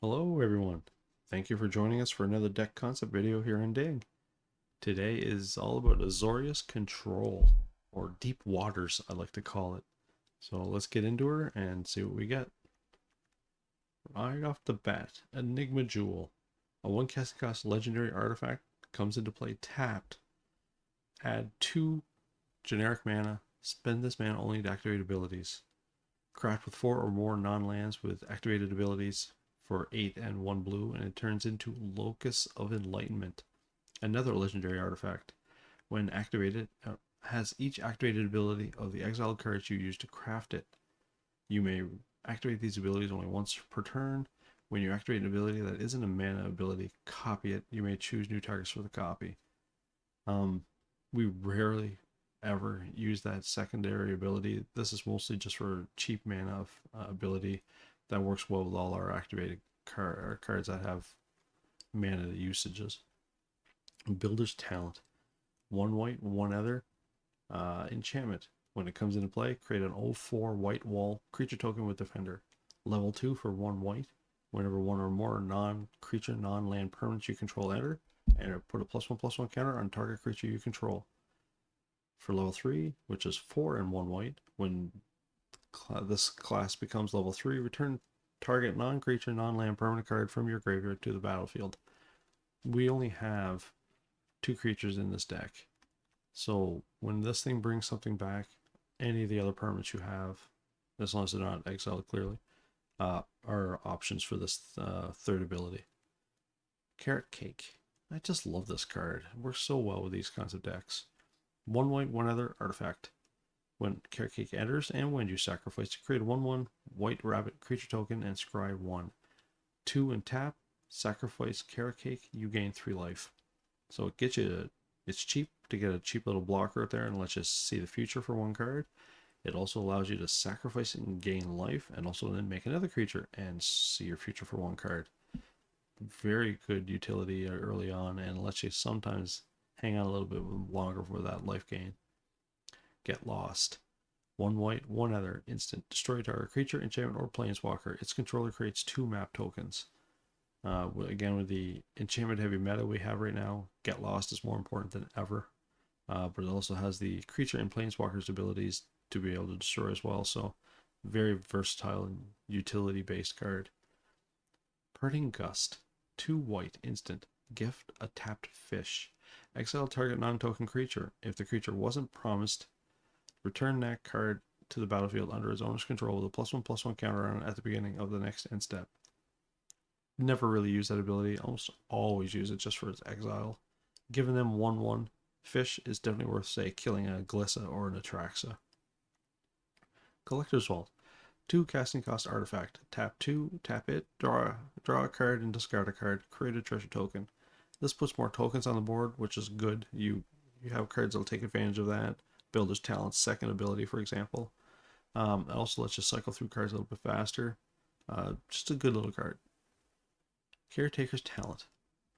Hello everyone. Thank you for joining us for another deck concept video here in Dig. Today is all about Azorius Control, or Deep Waters I like to call it. So let's get into her and see what we get. Right off the bat, Enigma Jewel. A 1 casting cost legendary artifact comes into play tapped. Add 2 generic mana, spend this mana only to activate abilities. Craft with 4 or more non-lands with activated abilities for 8 and 1 blue, and it turns into Locus of Enlightenment, another legendary artifact. When activated, has each activated ability of the exiled cards you use to craft it. You may activate these abilities only once per turn. When you activate an ability that isn't a mana ability, copy it. You may choose new targets for the copy. Um, we rarely ever use that secondary ability. This is mostly just for cheap mana ability that works well with all our activated cards that have mana usages. Builder's Talent. 1 white, 1 other. Enchantment. When it comes into play, create an 0/4 white wall creature token with Defender. Level 2 for 1 white. Whenever 1 or more non-creature, non-land permanents you control enter, and put a +1/+1 counter on target creature you control. For level 3, which is 4 and 1 white, when this class becomes level 3, return target non-creature, non-land permanent card from your graveyard to the battlefield. We only have 2 creatures in this deck. So when this thing brings something back, any of the other permanents you have, as long as they're not exiled clearly, are options for this third ability. Carrot Cake. I just love this card. It works so well with these kinds of decks. 1 white, 1 other artifact. When Carrot Cake enters and when you sacrifice, create a 1/1 white rabbit creature token and scry 1. 2 and tap, sacrifice Carrot Cake, you gain 3 life. So it gets you, it's cheap to get a cheap little blocker out there and lets you see the future for 1 card. It also allows you to sacrifice it and gain life, and also then make another creature and see your future for 1 card. Very good utility early on, and lets you sometimes hang on a little bit longer for that life gain. Get Lost. 1 white, 1 other, instant. Destroy target creature, enchantment, or planeswalker. Its controller creates 2 map tokens. Again, with the enchantment heavy meta we have right now, Get Lost is more important than ever. But it also has the creature and planeswalker's abilities to be able to destroy as well. So very versatile and utility based card. Parting Gust. 2 white, instant. Gift a tapped fish. Exile target non-token creature. If the creature wasn't promised, return that card to the battlefield under its owner's control with a +1/+1 counter on it at the beginning of the next end step. Never really use that ability. Almost always use it just for its exile. Giving them 1/1 fish is definitely worth, say, killing a Glissa or an Atraxa. Collector's Vault. 2 casting cost artifact. Tap 2, tap it, draw a card and discard a card. Create a treasure token. This puts more tokens on the board, which is good. You have cards that'll take advantage of that. Builder's Talent's second ability, for example. It also lets you cycle through cards a little bit faster. Just a good little card. Caretaker's Talent.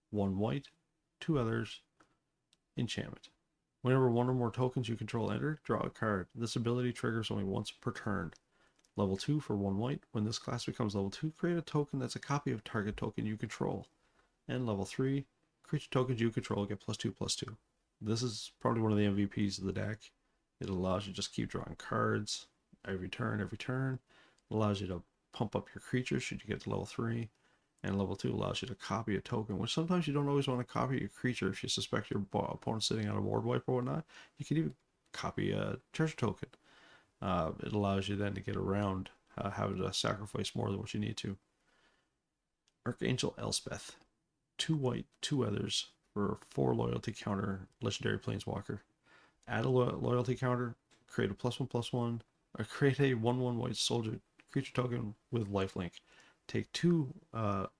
1 white, 2 others, enchantment. Whenever 1 or more tokens you control enter, draw a card. This ability triggers only once per turn. Level 2 for 1 white. When this class becomes level 2, create a token that's a copy of target token you control. And level 3, creature tokens you control get +2/+2. This is probably one of the MVPs of the deck. It allows you to just keep drawing cards every turn. It allows you to pump up your creatures should you get to level 3. And level 2 allows you to copy a token, which sometimes you don't always want to copy your creature if you suspect your opponent's sitting on a board wipe or whatnot. You can even copy a treasure token. It allows you then to get around having to sacrifice more than what you need to. Archangel Elspeth. 2 white, 2 others for 4 loyalty counter legendary planeswalker. Add a loyalty counter, create a +1/+1, or create a 1/1 white soldier creature token with lifelink. Take 2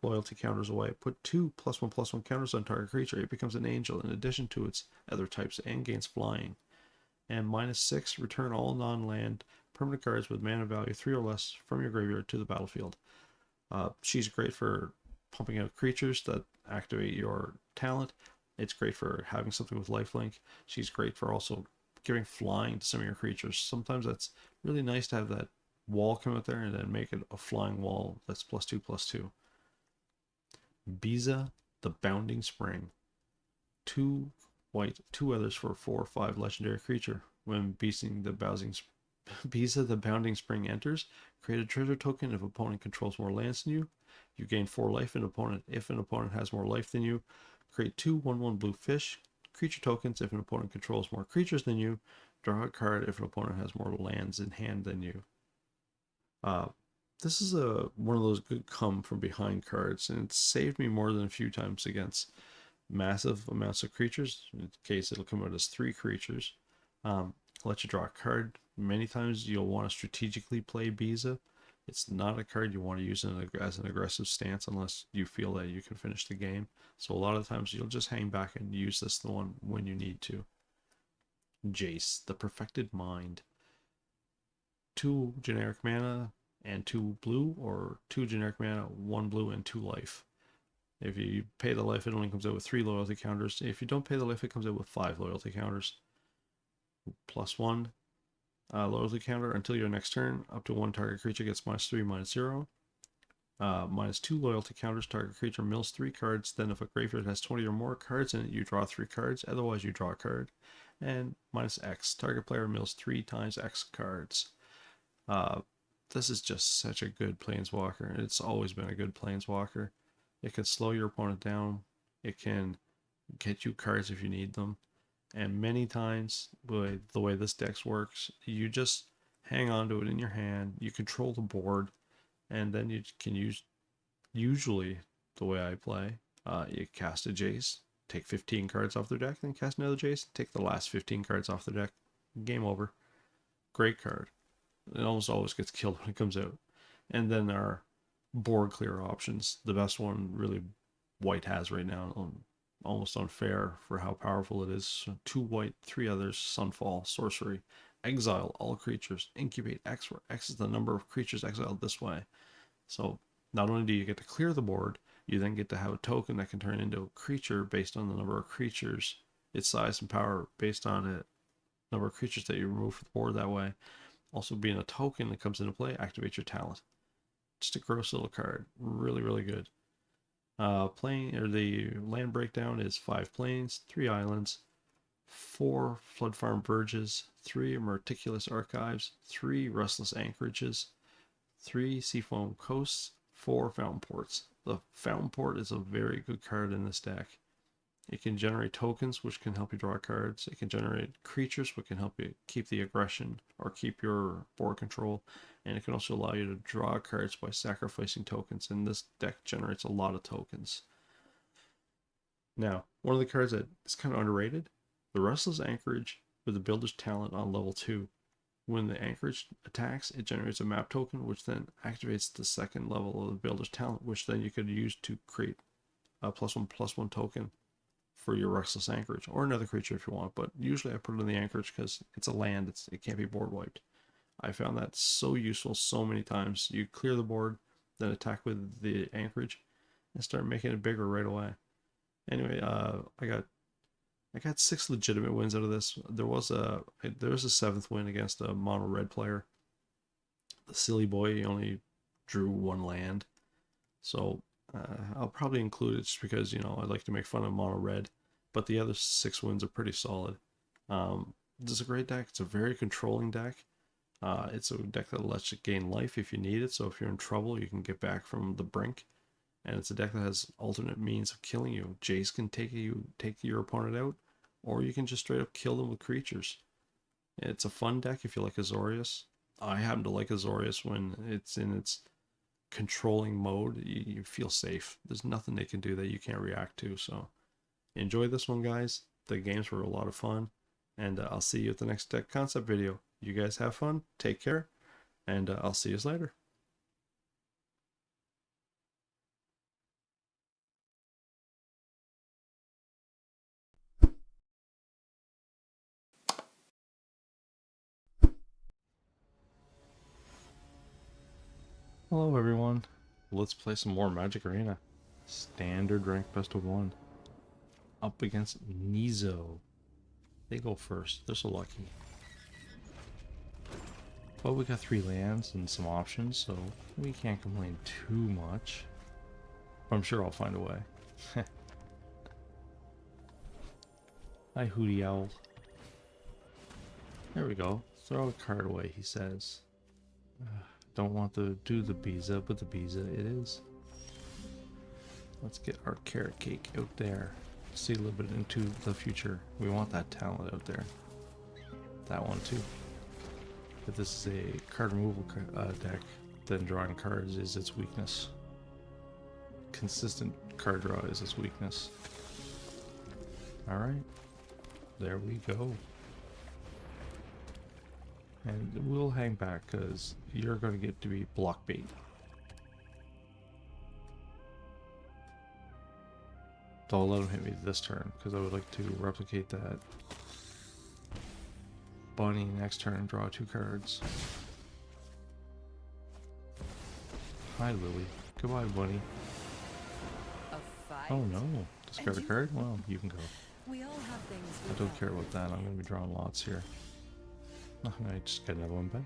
loyalty counters away. Put 2 +1/+1 counters on target creature. It becomes an angel in addition to its other types and gains flying. And -6, return all non-land permanent cards with mana value 3 or less from your graveyard to the battlefield. She's great for pumping out creatures that activate your talent. It's great for having something with lifelink. She's great for also giving flying to some of your creatures. Sometimes that's really nice to have that wall come out there and then make it a flying wall that's +2/+2. Biza, the Bounding Spring. 2 white, 2 others for 4/5 legendary creature. When Biza, the Bounding Spring enters, create a treasure token if opponent controls more lands than you. You gain 4 life if an opponent has more life than you. Create 2 1/1 blue fish creature tokens if an opponent controls more creatures than you. Draw a card if an opponent has more lands in hand than you. This is one of those good come from behind cards, and it's saved me more than a few times against massive amounts of creatures. In this case, it'll come out as 3 creatures. Let you draw a card. Many times you'll want to strategically play Biza. It's not a card you want to use as an aggressive stance unless you feel that you can finish the game. So a lot of times you'll just hang back and use this the one when you need to. Jace, the Perfected Mind. 2 generic mana and 2 blue, or 2 generic mana, 1 blue, and 2 life. If you pay the life, it only comes out with 3 loyalty counters. If you don't pay the life, it comes out with 5 loyalty counters. +1 loyalty counter until your next turn. Up to 1 target creature gets -3, -0. -2 loyalty counters. Target creature mills 3 cards. Then if a graveyard has 20 or more cards in it, you draw 3 cards. Otherwise, you draw a card. And -X. Target player mills 3 times X cards. This is just such a good planeswalker. It's always been a good planeswalker. It can slow your opponent down. It can get you cards if you need them. And many times, the way this deck works, you just hang on to it in your hand. You control the board, and then you can use, usually the way I play, you cast a Jace, take 15 cards off their deck, then cast another Jace, take the last 15 cards off the deck. Game over. Great card. It almost always gets killed when it comes out. And then there are board clear options. The best one really white has right now, almost unfair for how powerful it is. 2 white, 3 others, Sunfall, Sorcery, exile all creatures, incubate X, where X is the number of creatures exiled this way. So not only do you get to clear the board, you then get to have a token that can turn into a creature based on the number of creatures, its size and power based on it, number of creatures that you remove from the board that way. Also being a token that comes into play, activate your talent. Just a gross little card. Really, really good. The land breakdown is 5 plains, 3 islands, 4 flood farm verges, 3 meticulous archives, 3 restless anchorages, 3 seafoam coasts, 4 fountain ports. The fountain port is a very good card in this deck. It can generate tokens, which can help you draw cards. It can generate creatures, which can help you keep the aggression or keep your board control. And it can also allow you to draw cards by sacrificing tokens. And this deck generates a lot of tokens. Now, one of the cards that is kind of underrated, the Restless Anchorage with the Builder's Talent on level 2. When the Anchorage attacks, it generates a map token, which then activates the second level of the Builder's Talent, which then you could use to create a +1/+1 token for your Restless Anchorage, or another creature if you want, but usually I put it in the Anchorage because it's a land, it can't be board wiped. I found that so useful so many times. You clear the board, then attack with the Anchorage, and start making it bigger right away. Anyway, I got 6 legitimate wins out of this. There was a 7th win against a mono red player. The silly boy, he only drew 1 land, so I'll probably include it just because, I like to make fun of mono red, but the other 6 wins are pretty solid. This is a great deck. It's a very controlling deck. It's a deck that lets you gain life if you need it, so if you're in trouble, you can get back from the brink. And it's a deck that has alternate means of killing you. Jace can take your opponent out, or you can just straight up kill them with creatures. It's a fun deck if you like Azorius. I happen to like Azorius when it's in its controlling mode. You feel safe. There's nothing they can do that you can't react to. So enjoy this one, guys. The games were a lot of fun, and I'll see you at the next deck concept video. You guys have fun, take care, and I'll see you later. Hello everyone, let's play some more Magic Arena. Standard rank best of 1. Up against Nizo. They go first, they're so lucky. But we got 3 lands and some options, so we can't complain too much. I'm sure I'll find a way. Hi, Hootie Owl. There we go. Throw a card away, he says. Don't want to do the Biza, but the Biza it is. Let's get our carrot cake out there. See a little bit into the future. We want that talent out there. That one too. If this is a card removal deck, then drawing cards is its weakness. Consistent card draw is its weakness. Alright. There we go. And we'll hang back because you're going to get to be block bait. Don't let him hit me this turn because I would like to replicate that bunny next turn and draw 2 cards. Hi, Lily. Goodbye, bunny. Oh no. Discard a card? Well, you can go. We all have things I don't care about that. I'm going to be drawing lots here. I just got another one back.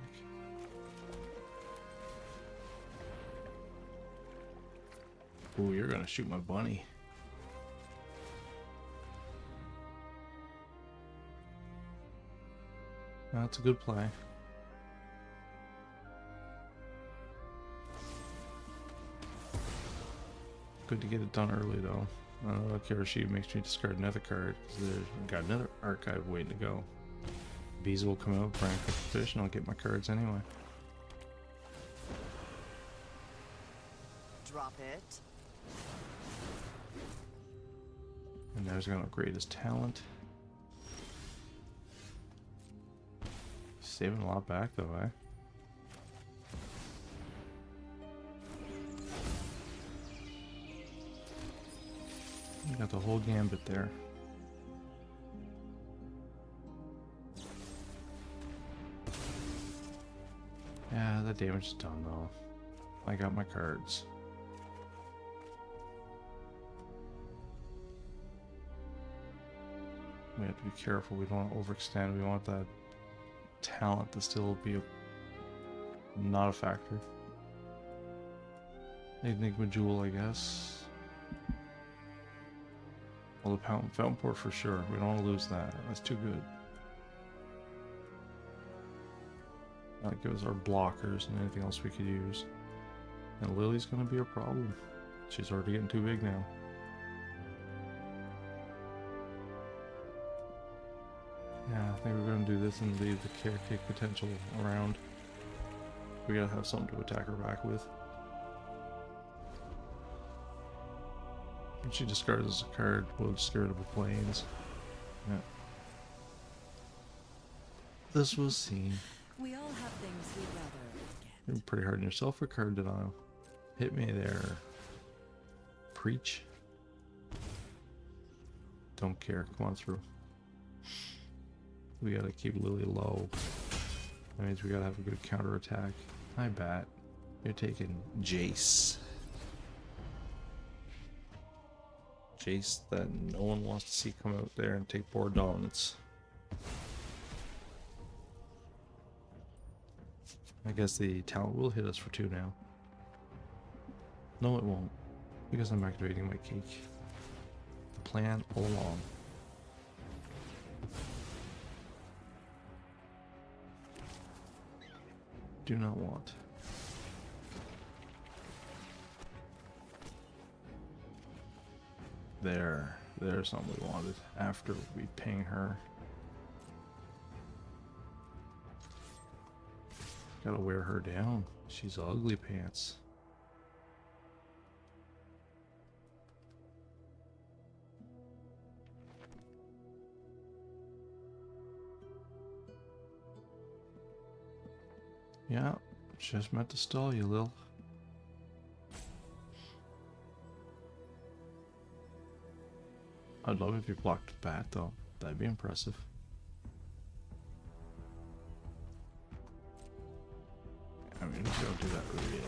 Ooh, you're going to shoot my bunny. That's a good play. Good to get it done early though. I don't know, Kirishima makes me discard another card because they've got another archive waiting to go. Bees will come out, bring a fish, and I'll get my cards anyway. Drop it. And now he's going to upgrade his talent. Saving a lot back though, eh? You got the whole gambit there. Yeah, that damage is done though. I got my cards. We have to be careful. We don't want to overextend. We want that talent to still be not a factor. Enigma Jewel, I guess. Well, the Fountain Port for sure. We don't want to lose that. That's too good. That gives our blockers and anything else we could use. And Lily's going to be a problem. She's already getting too big now. Yeah, I think we're going to do this and leave the carrot cake potential around. We gotta have something to attack her back with. When she discards a card, we'll just get rid of the planes. Yeah. This was seen. We all have things we'd rather forget. You're pretty hard on yourself for card denial. Hit me there. Preach. Don't care. Come on through. We gotta keep Lily low. That means we gotta have a good counter attack. Hi, Bat. You're taking Jace. Jace that no one wants to see come out there and take board dominance. I guess the talent will hit us for 2 now. No, it won't. Because I'm activating my cake. The plan all along. Do not want. There's something we wanted after we ping her. Gotta wear her down. She's ugly pants. Yeah, just meant to stall you, Lil. I'd love if you blocked the bat, though. That'd be impressive. I mean, we don't do that really.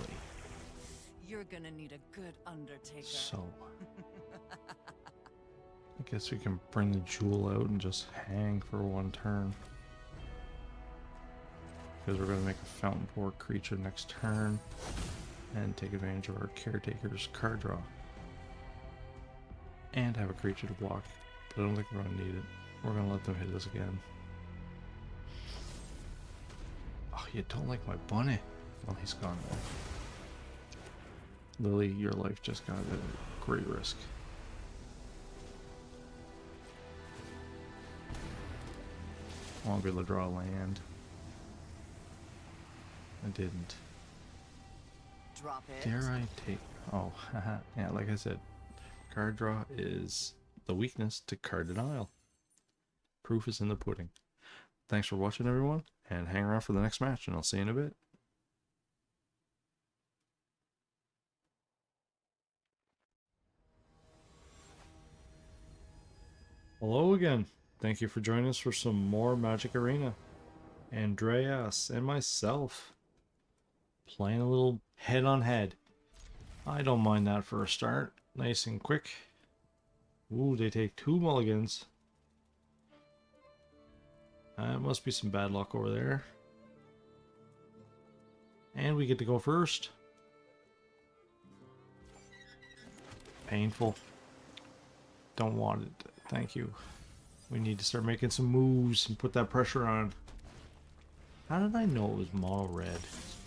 You're gonna need a good undertaker. So, I guess we can bring the jewel out and just hang for 1 turn. Because we're going to make a Fountain Port creature next turn and take advantage of our Caretaker's card draw. and have a creature to block. But I don't think we're going to need it. We're going to let them hit us again. Oh, you don't like my bunny? Well, he's gone now. Lily, your life just got a great risk. I want to be able to draw land. I didn't. Drop it. Dare I take... Oh, haha. Yeah, like I said, card draw is the weakness to card denial. Proof is in the pudding. Thanks for watching, everyone, and hang around for the next match, and I'll see you in a bit. Hello again. Thank you for joining us for some more Magic Arena. Andreas and myself playing a little head-on-head. I don't mind that for a start. Nice and quick. Ooh, they take 2 mulligans. Must be some bad luck over there. And we get to go first. Painful. Don't want it. Thank you. We need to start making some moves and put that pressure on. How did I know it was mono red?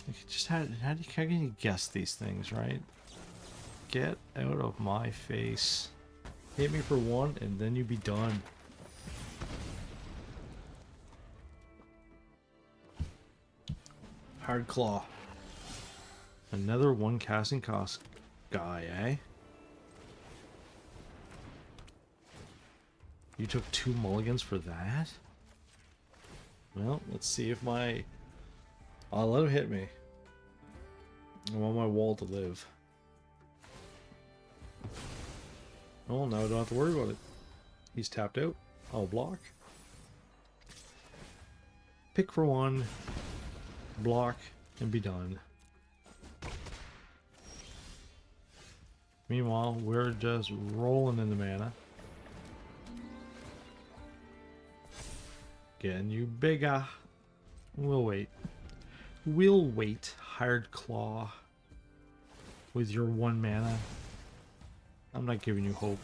Like, just how can you guess these things, right? Get out of my face. Hit me for 1 and then you be done. Hard Claw. Another 1 casting cost guy, eh? You took 2 mulligans for that? Well, let's see if my... I'll let him hit me. I want my wall to live. Oh, now I don't have to worry about it. He's tapped out. I'll block. Pick for 1. Block and be done. Meanwhile, we're just rolling in the mana. Getting you bigger. We'll wait. We'll wait, Hard Claw. With your 1 mana. I'm not giving you hope.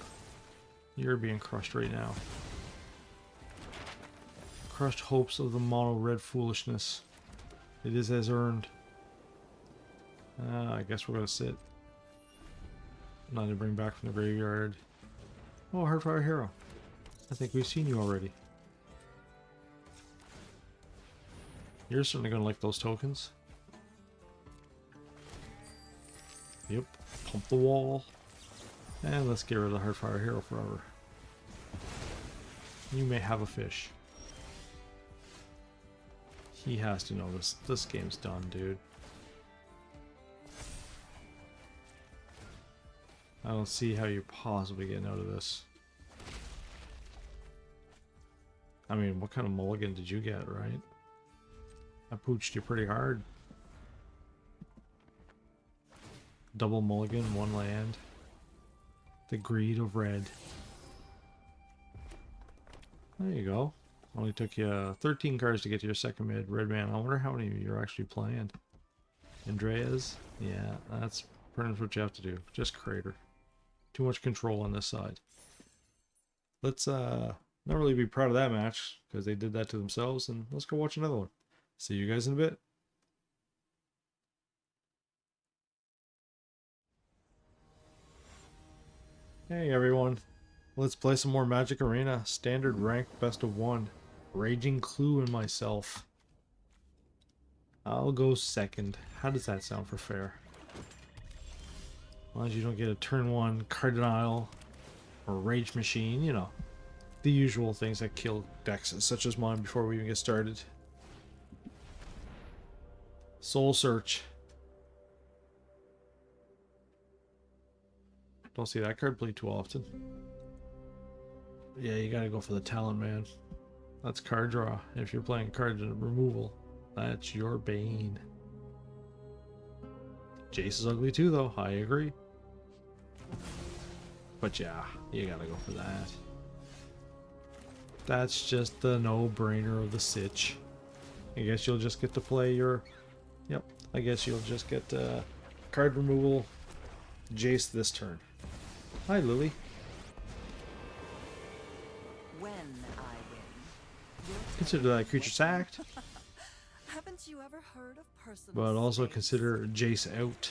You're being crushed right now. Crushed hopes of the mono red foolishness. It is as earned. I guess we're gonna sit. Nothing to bring back from the graveyard. Oh, Heartfire Hero. I think we've seen you already. You're certainly gonna like those tokens. Yep. Pump the wall. And let's get rid of the Heartfire Hero forever. You may have a fish. He has to know this game's done, dude. I don't see how you're possibly getting out of this. I mean, what kind of mulligan did you get, right? I pooched you pretty hard. Double mulligan, 1 land. The greed of red. There you go. Only took you 13 cards to get to your second mid. Red man, I wonder how many you're actually playing. Andreas? Yeah, that's pretty much what you have to do. Just crater. Too much control on this side. Let's not really be proud of that match, because they did that to themselves, and let's go watch another one. See you guys in a bit. Hey everyone. Let's play some more Magic Arena. Standard rank best of 1. Raging Clue and myself. I'll go second. How does that sound for fair? As long as you don't get a turn 1 card denial or rage machine, you know. The usual things that kill decks such as mine before we even get started. Soul Search. Don't see that card played too often. Yeah, you gotta go for the talent, man. That's card draw. If you're playing card removal, that's your bane. Jace is ugly too, though. I agree. But yeah, you gotta go for that. That's just the no-brainer of the sitch. I guess you'll just get to play your... Yep, I guess you'll just get card removal Jace this turn. Hi, Lily. Consider that creature sacked, Haven't you ever heard of personal but also space? consider Jace out.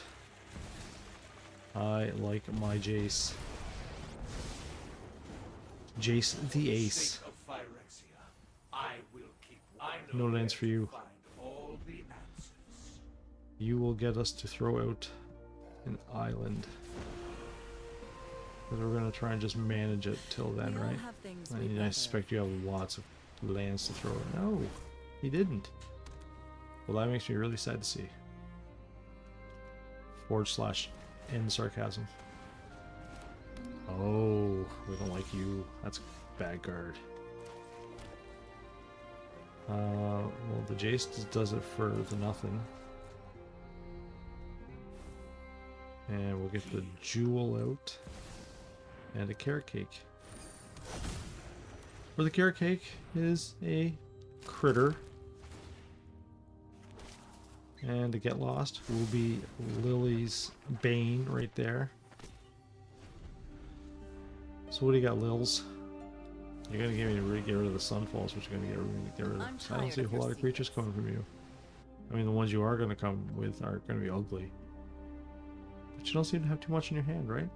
I like my Jace. Jace the Ace. No lands for you. You will get us to throw out an island. Because we're going to try and just manage it till then, We all right? have things I we mean, I better. suspect you have lots of lands to throw out. No, he didn't. Well, that makes me really sad to see. / end sarcasm. Oh, we don't like you. That's a bad guard. Well, the Jace just does it for the nothing. And we'll get the Jewel out. And a carrot cake. Where the carrot cake is a critter. And to get lost will be Lily's Bane right there. So what do you got, Lils? You're gonna get me to get rid of the Sunfalls, which you're gonna get rid of. I'm I don't tired see a of whole your lot of creatures coming from you. I mean, the ones you are gonna come with are gonna be ugly. But you don't seem to have too much in your hand, right?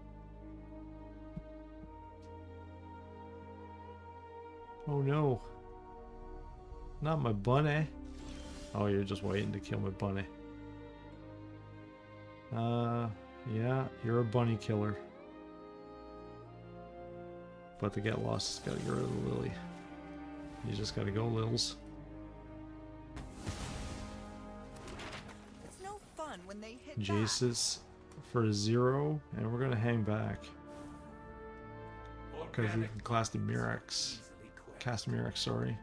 Oh no. Not my bunny. Oh, you're just waiting to kill my bunny. Yeah, you're a bunny killer. But to get lost, gotta get rid of the Lily. You just gotta go, Lils. It's no fun when they hit Jace's for 0, and we're gonna hang back. Because we can cast the Mirax. Cast Mirax, sorry.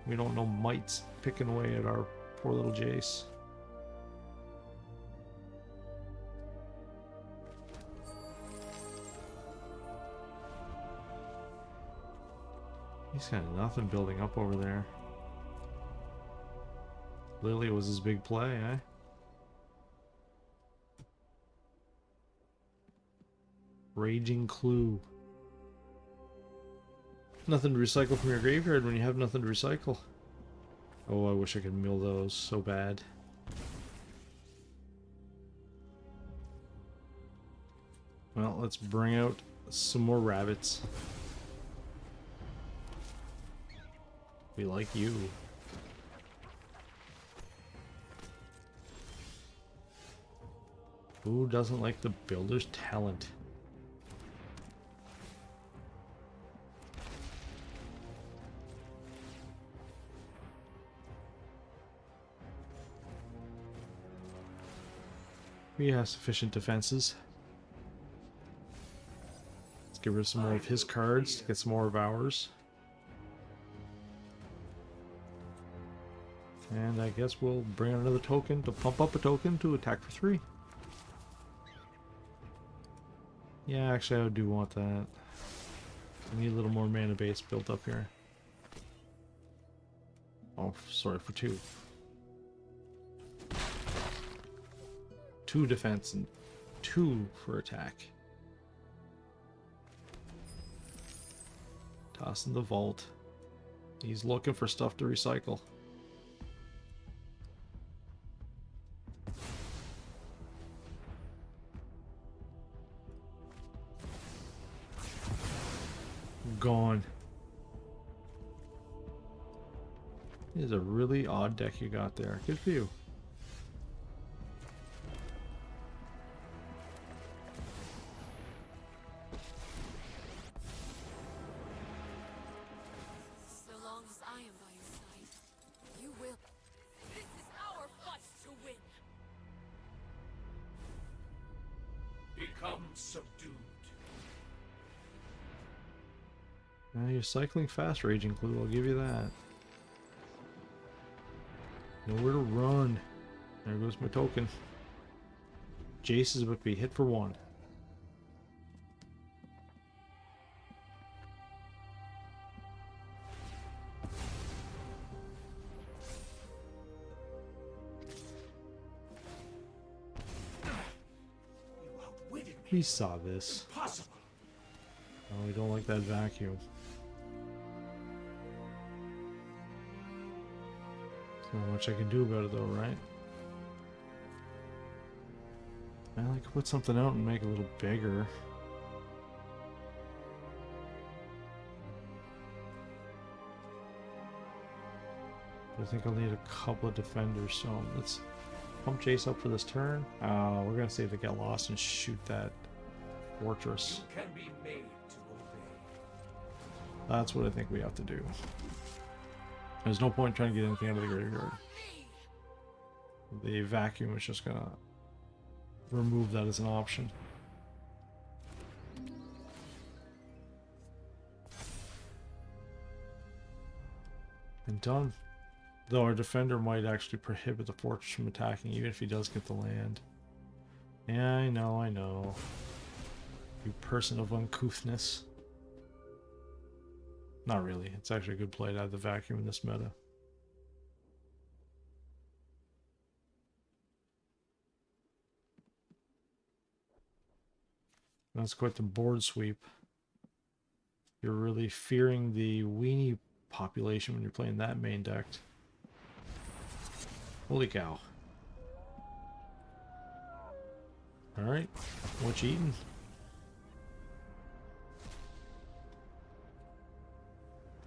We don't know mites picking away at our poor little Jace. He's got nothing building up over there. Lily was his big play, eh? Raging Clue. Nothing to recycle from your graveyard when you have nothing to recycle. Oh, I wish I could mill those so bad. Well, let's bring out some more rabbits. We like you. Who doesn't like the builder's talent? We have sufficient defenses. Let's get rid of some more of his cards to get some more of ours. And I guess we'll bring out another token to pump up a token to attack for 3. Yeah, actually I do want that. I need a little more mana base built up here. Oh, sorry, for 2. 2 defense and 2 for attack. Toss in the vault. He's looking for stuff to recycle. Gone. It is a really odd deck you got there. Good for you. So long as I am by your side, you will. This is our fight to win. Become subdued. You're cycling fast, Raging Clue. I'll give you that. Nowhere to run. There goes my token. Jace is about to be hit for 1. You outwitted me. We saw this. Impossible. Oh, we don't like that vacuum. Not much I can do about it though, right? I like to put something out and make it a little bigger. I think I'll need a couple of defenders, so let's pump Jace up for this turn. We're gonna save to get lost and shoot that fortress. You can be made to obey. That's what I think we have to do. There's no point trying to get anything out of the graveyard. The vacuum is just gonna remove that as an option. And done. Though our defender might actually prohibit the fortress from attacking, even if he does get the land. Yeah, I know, I know. You person of uncouthness. Not really. It's actually a good play to have the vacuum in this meta. That's quite the board sweep. You're really fearing the weenie population when you're playing that main deck. Holy cow. Alright, what you eating?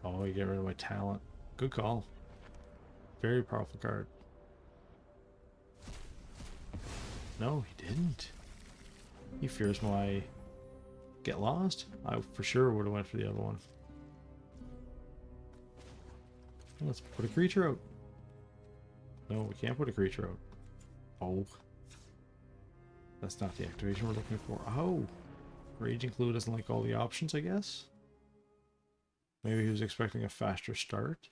Oh, you get rid of my talent. Good call. Very powerful card. No, he didn't. He fears my get lost. I for sure would have went for the other one. Let's put a creature out. No, we can't put a creature out. Oh. That's not the activation we're looking for. Oh. Raging Clue doesn't like all the options, I guess. Maybe he was expecting a faster start.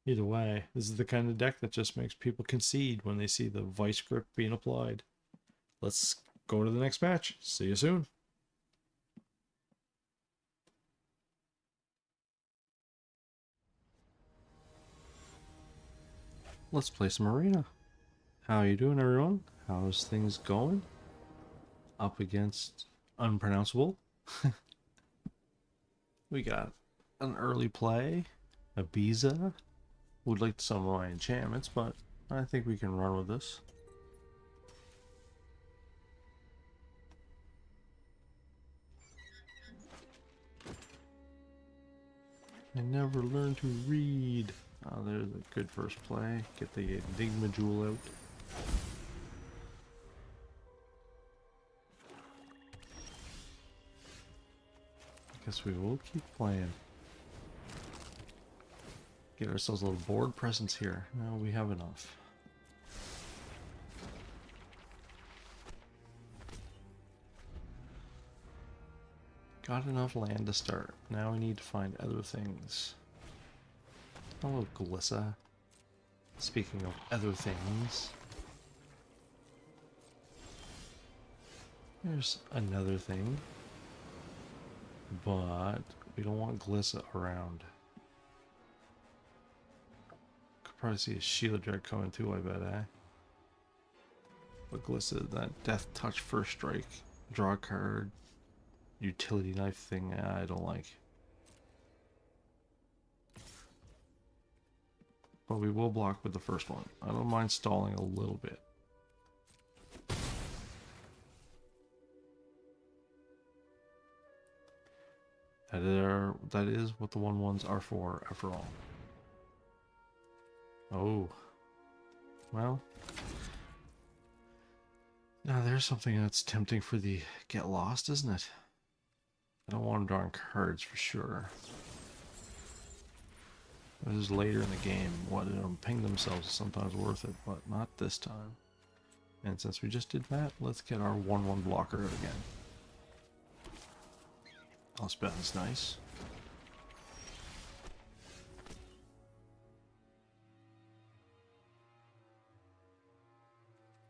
Either way, this is the kind of deck that just makes people concede when they see the vice grip being applied. Let's go to the next match. See you soon. Let's play some arena. How you doing, everyone? How's things going? Up against unpronounceable. We got an early play, a Biza. Would like some of my enchantments, but I think we can run with this. I never learned to read. Oh, there's a good first play. Get the Enigma Jewel out. Guess we will keep playing. Get ourselves a little board presence here. No, we have enough. Got enough land to start. Now we need to find other things. Hello, Glissa. Speaking of other things. There's another thing. But we don't want Glissa around. Could probably see a Shield Dread coming too, I bet, eh? But Glissa, that Death Touch first strike, draw a card, utility knife thing, I don't like. But we will block with the first one. I don't mind stalling a little bit. That is what the 1/1s are for, after all. Oh. Well. Now there's something that's tempting for the get lost, isn't it? I don't want them drawing cards for sure. This is later in the game. Letting them ping themselves is sometimes worth it, but not this time. And since we just did that, let's get our 1/1 blocker out again. Elspeth is nice.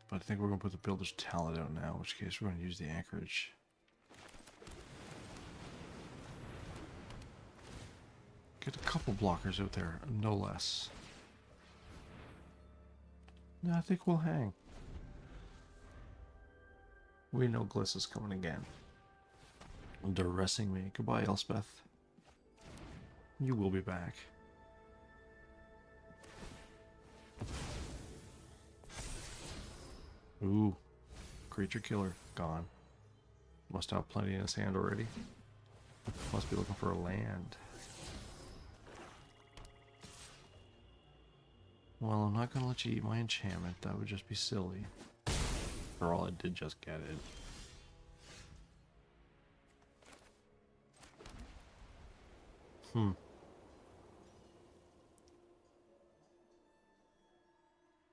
But I think we're going to put the Builder's Talent out now, in which case we're going to use the Anchorage. Get a couple blockers out there, no less. No, I think we'll hang. We know Glissa's coming again. Duressing me. Goodbye, Elspeth. You will be back. Ooh, creature killer gone. Must have plenty in his hand already. Must be looking for a land. Well, I'm not gonna let you eat my enchantment. That would just be silly. For all, I did just get it.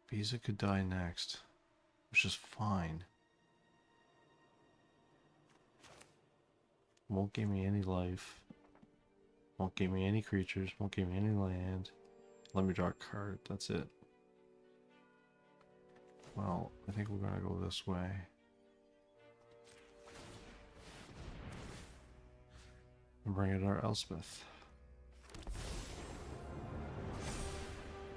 Visa could die next, which is fine. Won't give me any life. Won't give me any creatures. Won't give me any land. Let me draw a card. That's it. Well, I think we're gonna go this way. And bring it our Elspeth.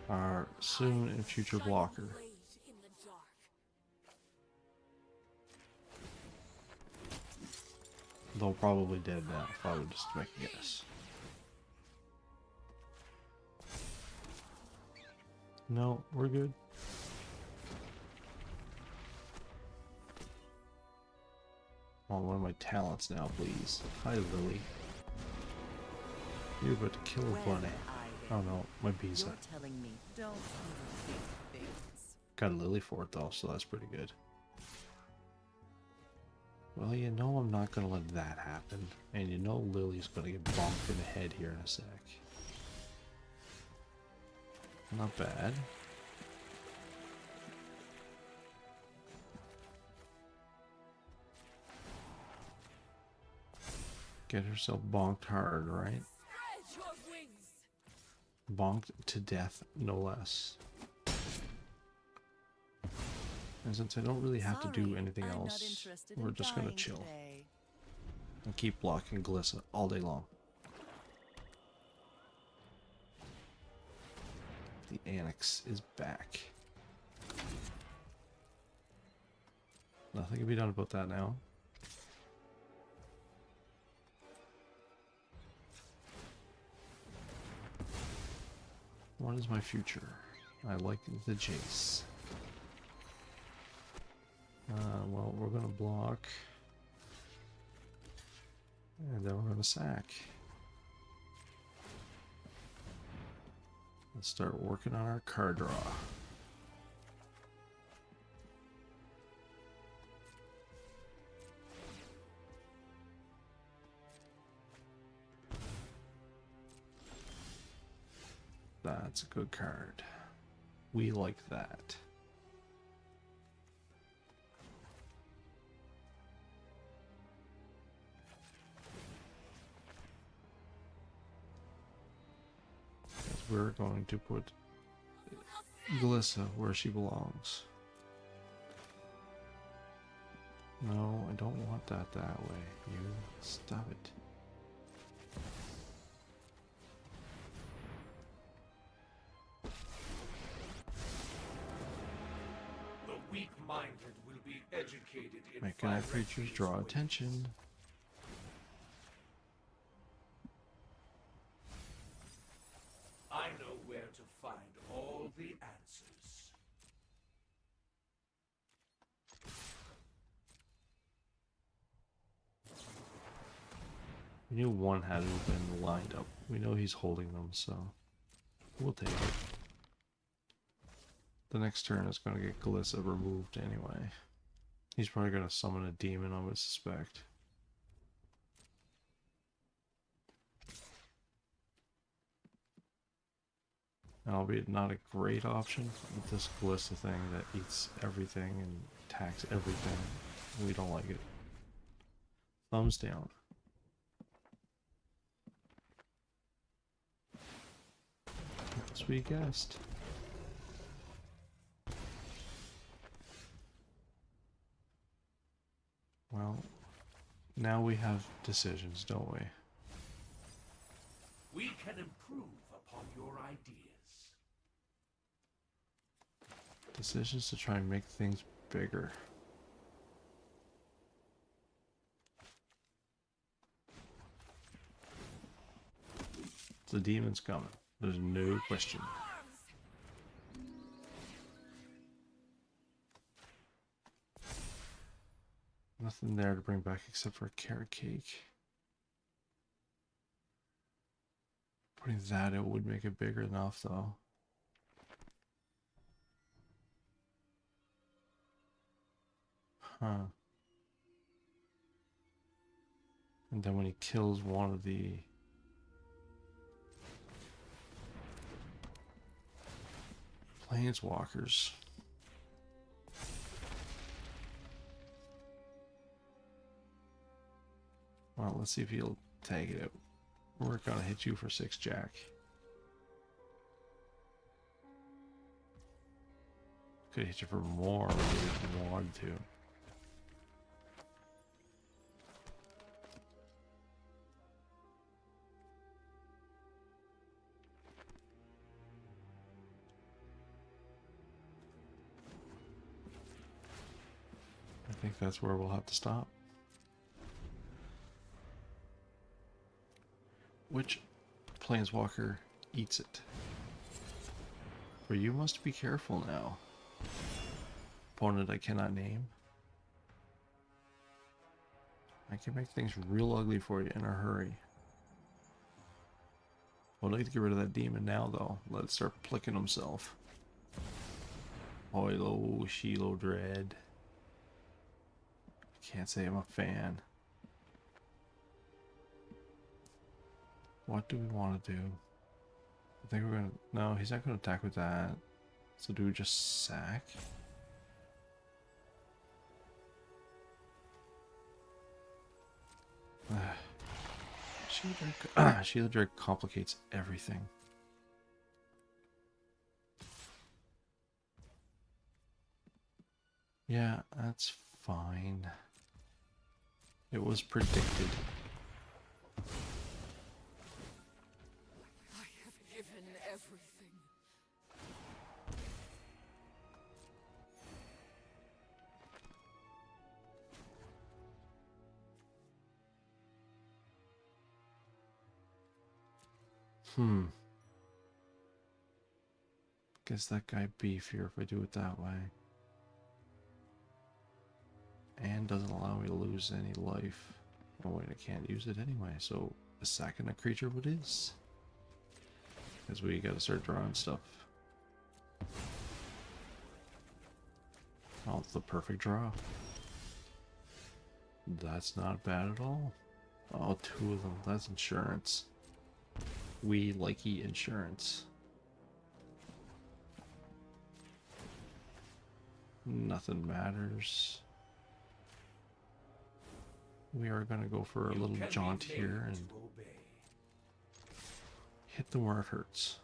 Our soon and future blocker. Blade in the dark. Though probably dead now, if I would just make a guess. No, we're good. On one of my talents now, please. Hi, Lily. You're about to kill a bunny. Oh no, my bees. You're telling me don't even think things. Got a Lily for it though, so that's pretty good. Well, you know I'm not gonna let that happen. And you know Lily's gonna get bonked in the head here in a sec. Not bad. Get herself bonked hard, right? Spread your wings. Bonked to death, no less. And since I don't really have to do Sorry, anything I'm not else, interested we're in just gonna dying chill. today. And keep blocking Glissa all day long. The Annex is back. Nothing can be done about that now. What is my future? I like the Jace. Well, we're gonna block. And then we're gonna sack. Let's start working on our card draw. That's a good card. We like that. We're going to put Glissa where she belongs. No, I don't want that way. You stop it. The weak-minded will be educated in Making our five creatures ways. draw attention. I know where to find all the answers. We knew one had to have been lined up. We know he's holding them, so we'll take it. The next turn is going to get Glissa removed anyway. He's probably going to summon a demon, I would suspect. Albeit not a great option with this Glissa thing that eats everything and attacks everything. We don't like it. Thumbs down. As we guessed. Well, now we have decisions, don't we? We can improve upon your ideas. Decisions to try and make things bigger. The demon's coming. There's no question. Nothing there to bring back except for a carrot cake. Putting that it would make it bigger enough though. Huh. And then when he kills one of the planeswalkers. Well, let's see if he'll tag it out. We're gonna hit you for 6 jack. Could hit you for more if you wanted to. I think that's where we'll have to stop. Which planeswalker eats it? For you must be careful now. Opponent I cannot name. I can make things real ugly for you in a hurry. I'd like to get rid of that demon now though. Let it start plicking himself. Hoilo, Shiloh Dread. Can't say I'm a fan. What do we want to do? I think we're gonna... No, he's not gonna attack with that. So do we just sack? Shield Drake complicates everything. Yeah, that's fine. It was predicted. I have given everything. Guess that guy beefier if I do it that way. And doesn't allow me to lose any life. Oh wait, I can't use it anyway, so a sacking a creature what is. Because we gotta start drawing stuff. Oh, it's the perfect draw. That's not bad at all. Oh, 2 of them. That's insurance. We likey insurance. Nothing matters. We are going to go for a little jaunt here and hit them where it hurts.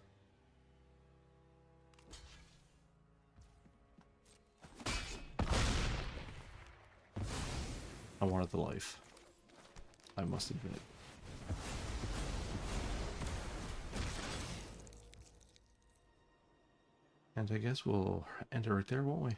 I wanted the life, I must admit. And I guess we'll end it right there, won't we?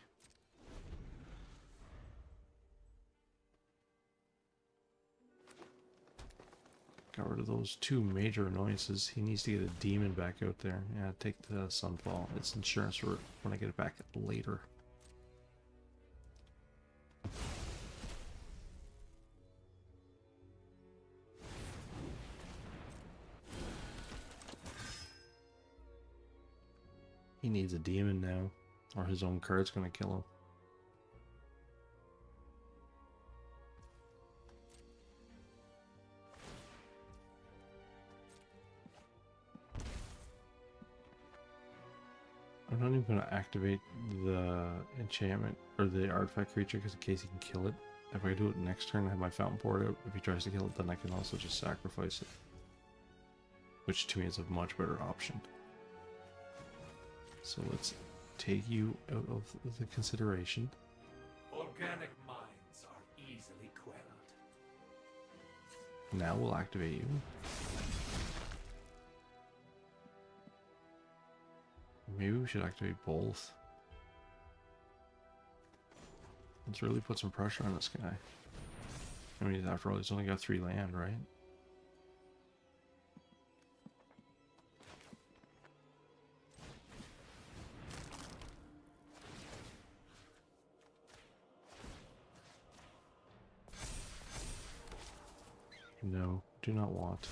Got rid of those 2 major annoyances. He needs to get a demon back out there. Yeah, take the Sunfall. It's insurance for when I get it back later. He needs a demon now, or his own card's gonna kill him. I'm not even going to activate the enchantment or the artifact creature because in case he can kill it. If I do it next turn, I have my fountain poured out. If he tries to kill it, then I can also just sacrifice it. Which to me is a much better option. So let's take you out of the consideration. Organic minds are easily quelled. Now we'll activate you. Maybe we should activate both. Let's really put some pressure on this guy. I mean, after all, he's only got 3 land, right? No, do not want.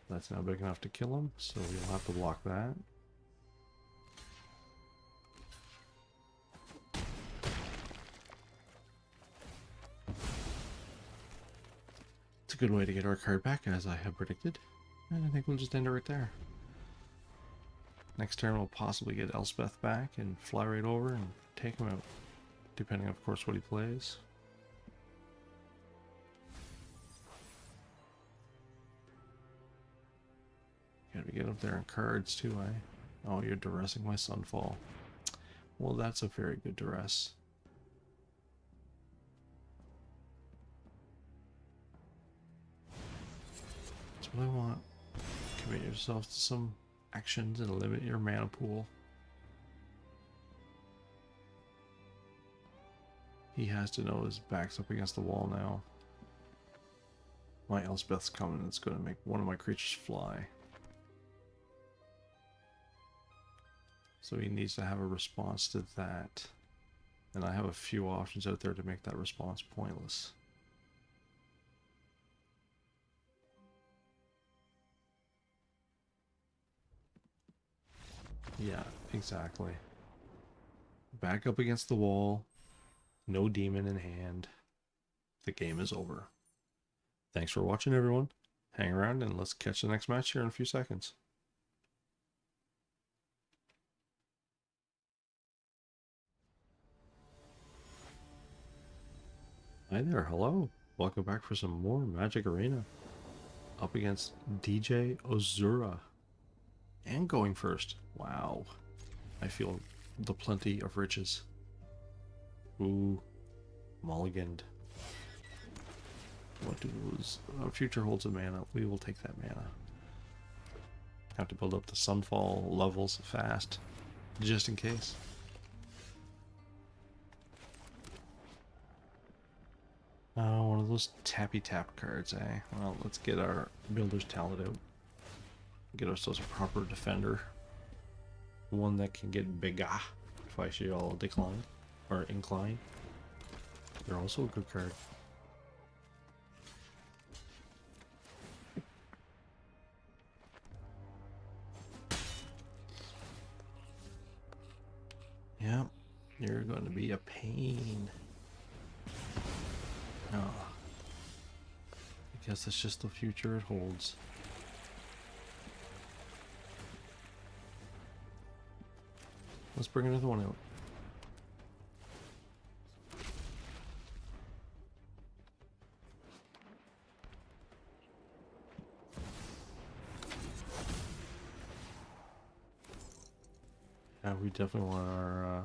That's now big enough to kill him, so we'll have to block that. It's a good way to get our card back, as I have predicted. And I think we'll just end it right there. Next turn we'll possibly get Elspeth back and fly right over and take him out. Depending, of course, what he plays. Gotta get up there in cards too, eh? Oh, you're duressing my Sunfall. Well, that's a very good duress. That's what I want. Commit yourself to some actions and limit your mana pool. He has to know his back's up against the wall now. My Elspeth's coming. It's going to make one of my creatures fly. So he needs to have a response to that. And I have a few options out there to make that response pointless. Yeah, exactly. Back up against the wall. No demon in hand. The game is over. Thanks for watching, everyone. Hang around and let's catch the next match here in a few seconds. Hi there, hello. Welcome back for some more Magic Arena. Up against DJ Ozura. And going first. Wow. I feel the plenty of riches. Ooh. Mulliganed. What does future holds of mana? We will take that mana. Have to build up the Sunfall levels fast. Just in case. Oh, one of those tappy tap cards, eh? Well, let's get our Builder's Talent out. Get ourselves a proper defender. One that can get bigger if I should all decline. Or incline. They're also a good card. Yep, you're going to be a pain. Oh. I guess that's just the future it holds. Let's bring another one out. Yeah, we definitely want our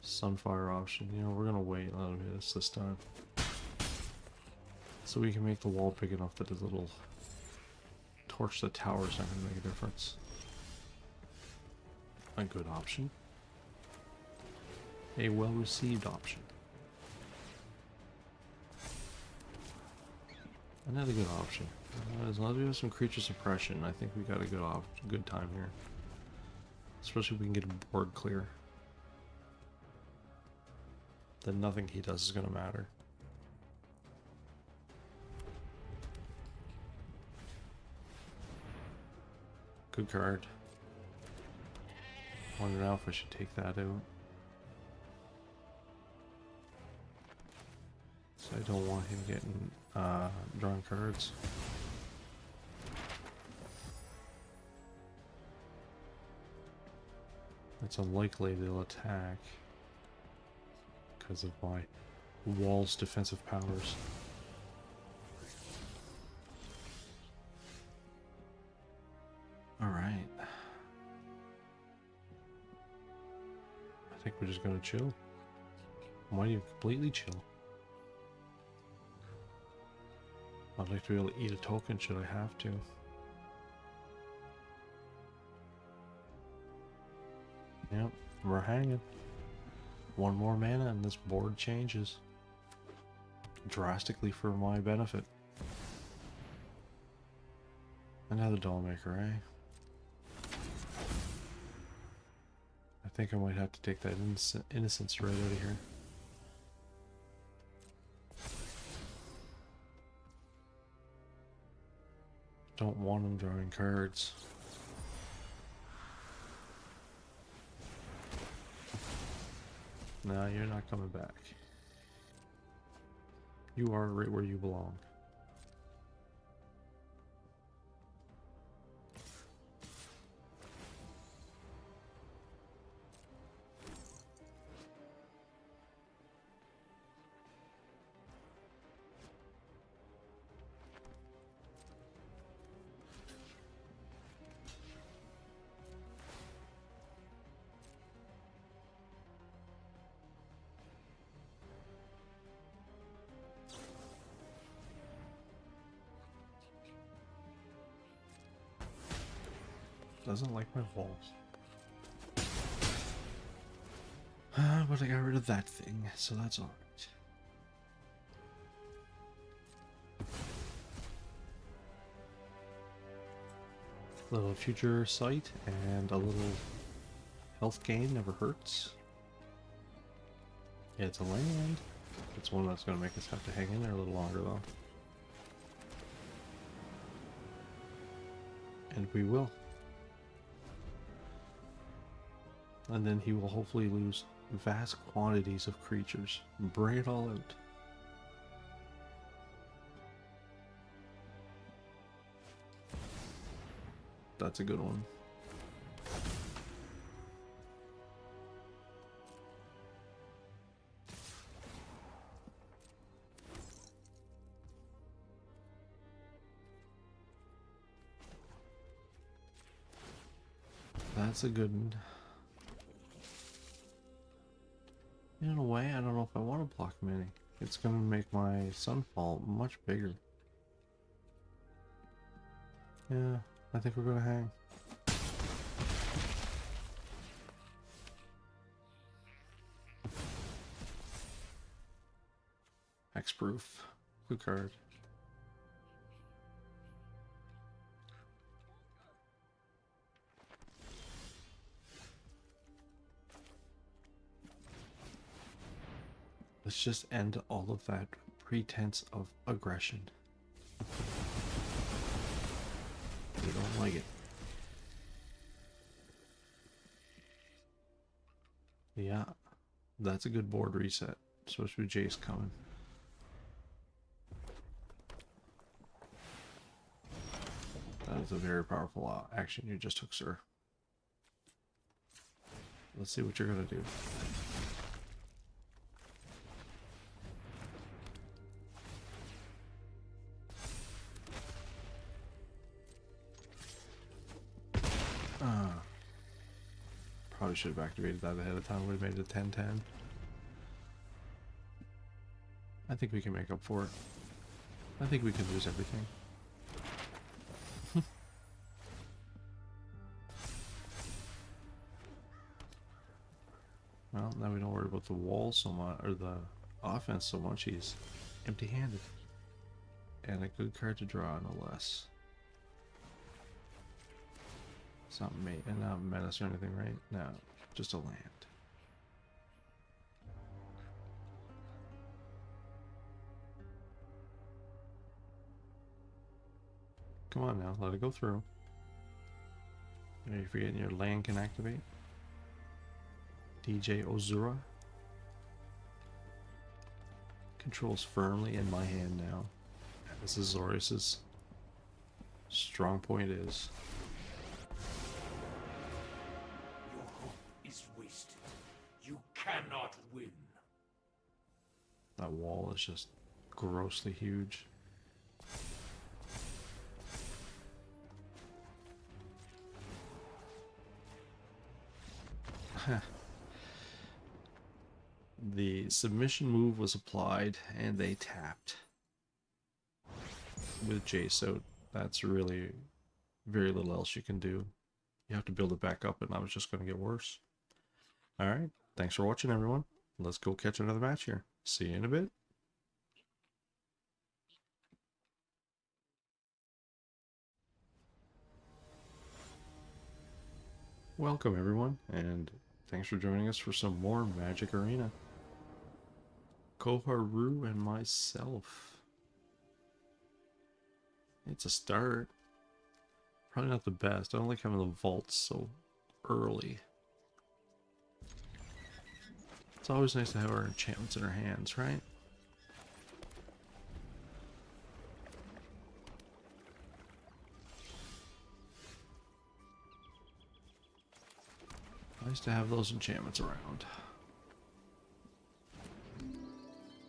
Sunfire option. You know, we're gonna wait and let him hit us this time. So we can make the wall big enough that his little torch the tower is not gonna make a difference. A good option. A well-received option. Another good option. As long as we have some creature suppression, I think we got a good time here. Especially if we can get a board clear. Then nothing he does is going to matter. Good card. Wonder now if I should take that out. So I don't want him getting drawing cards. It's unlikely they'll attack because of my wall's defensive powers. Alright. I think we're just gonna chill. Why do you completely chill? I'd like to be able to eat a token should I have to. Yep, we're hanging. One more mana and this board changes. Drastically for my benefit. Another Dollmaker, eh? think I might have to take that innocence right out of here. Don't want him drawing cards. No, you're not coming back. You are right where you belong. Doesn't like my walls. But I got rid of that thing, so that's alright. Little future sight and a little health gain never hurts. Yeah, it's a land. It's one that's going to make us have to hang in there a little longer though. And we will. And then he will hopefully lose vast quantities of creatures. Bring it all out. That's a good one. That's a good one. In a way, I don't know if I want to block many. It's going to make my sunfall much bigger. Yeah, I think we're going to hang. Hexproof. Good card. Let's just end all of that pretense of aggression. We don't like it. Yeah, that's a good board reset, especially with Jace coming. That is a very powerful action you just took, sir. Let's see what you're gonna do. Probably should have activated that ahead of time. Would have made it a 10-10. I think we can make up for it. I think we can lose everything. Well, now we don't worry about the wall so much, or the offense so much. He's empty-handed. And a good card to draw, no less. It's not menace or anything, right? No, just a land. Come on now, let it go through. Are you forgetting your land can activate? DJ Ozura. Controls firmly in my hand now. This is Azorius's strong point is. Your hope is wasted. You cannot win. That wall is just grossly huge. The submission move was applied and they tapped with Jace out. That's really very little else you can do. You have to build it back up, and I was just going to get worse. Alright, thanks for watching, everyone. Let's go catch another match here. See you in a bit. Welcome, everyone, and Thanks for joining us for some more Magic Arena. Koharu and myself. It's a start. Probably not the best. I don't like having the vaults so early. It's always nice to have our enchantments in our hands, right? Nice to have those enchantments around.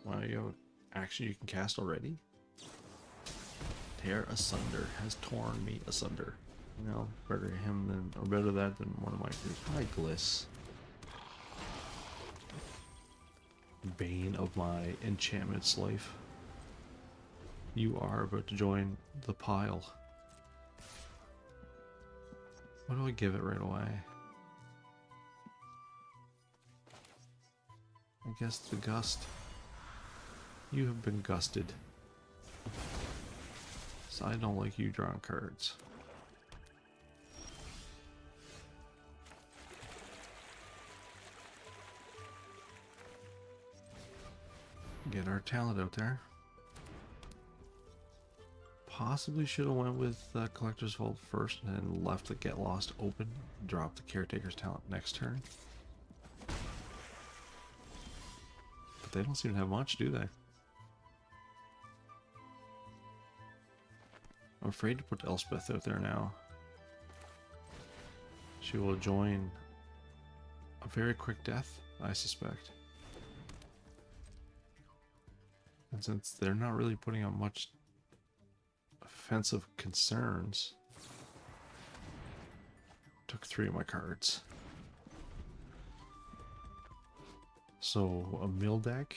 Wow, you have action you can cast already? Tear asunder has torn me asunder. You know, better him than, or better that than one of my crews. Hi, Gliss. Bane of my enchantments life. You are about to join the pile. What do I give it right away? I guess the gust. You have been gusted. So I don't like you drawing cards. Get our talent out there. Possibly should have went with Collector's Vault first and then left the Get Lost open. Drop the Caretaker's talent next turn. But they don't seem to have much, do they? I'm afraid to put Elspeth out there now. She will join a very quick death, I suspect. And since they're not really putting out much offensive concerns, took 3 of my cards. So a mill deck,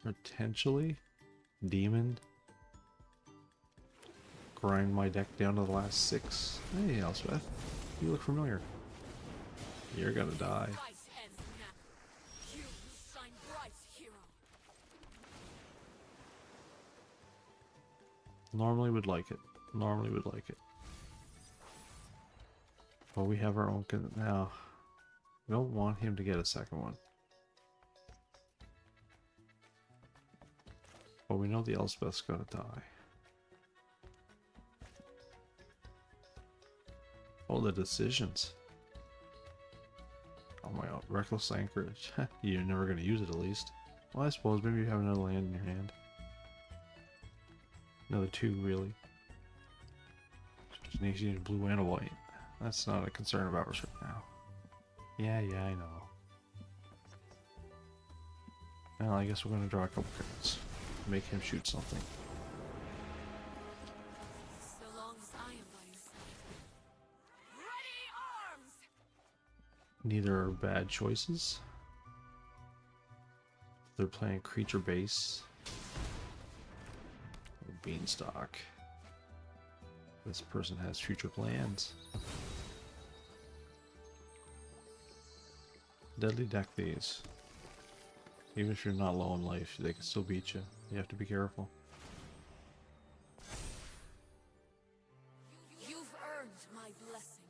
potentially, demon, grind my deck down to the last 6. Hey Elspeth, you look familiar. You're gonna die. You shine bright, hero. Normally would like it. Normally would like it. But we have our own now. We don't want him to get a second one. But we know the Elspeth's gonna die. Oh, the decisions. Oh my god, Reckless Anchorage. You're never gonna use it at least. Well, I suppose maybe you have another land in your hand. Another 2, really. Just needs you need blue and a white. That's not a concern of ours right now. Yeah, I know. Well, I guess we're gonna draw a couple cards. Make him shoot something. So long as I am by your side. Ready arms! Neither are bad choices. They're playing creature base. Beanstalk. This person has future plans. Deadly deck these. Even if you're not low in life, they can still beat you. You have to be careful. You've earned my blessing.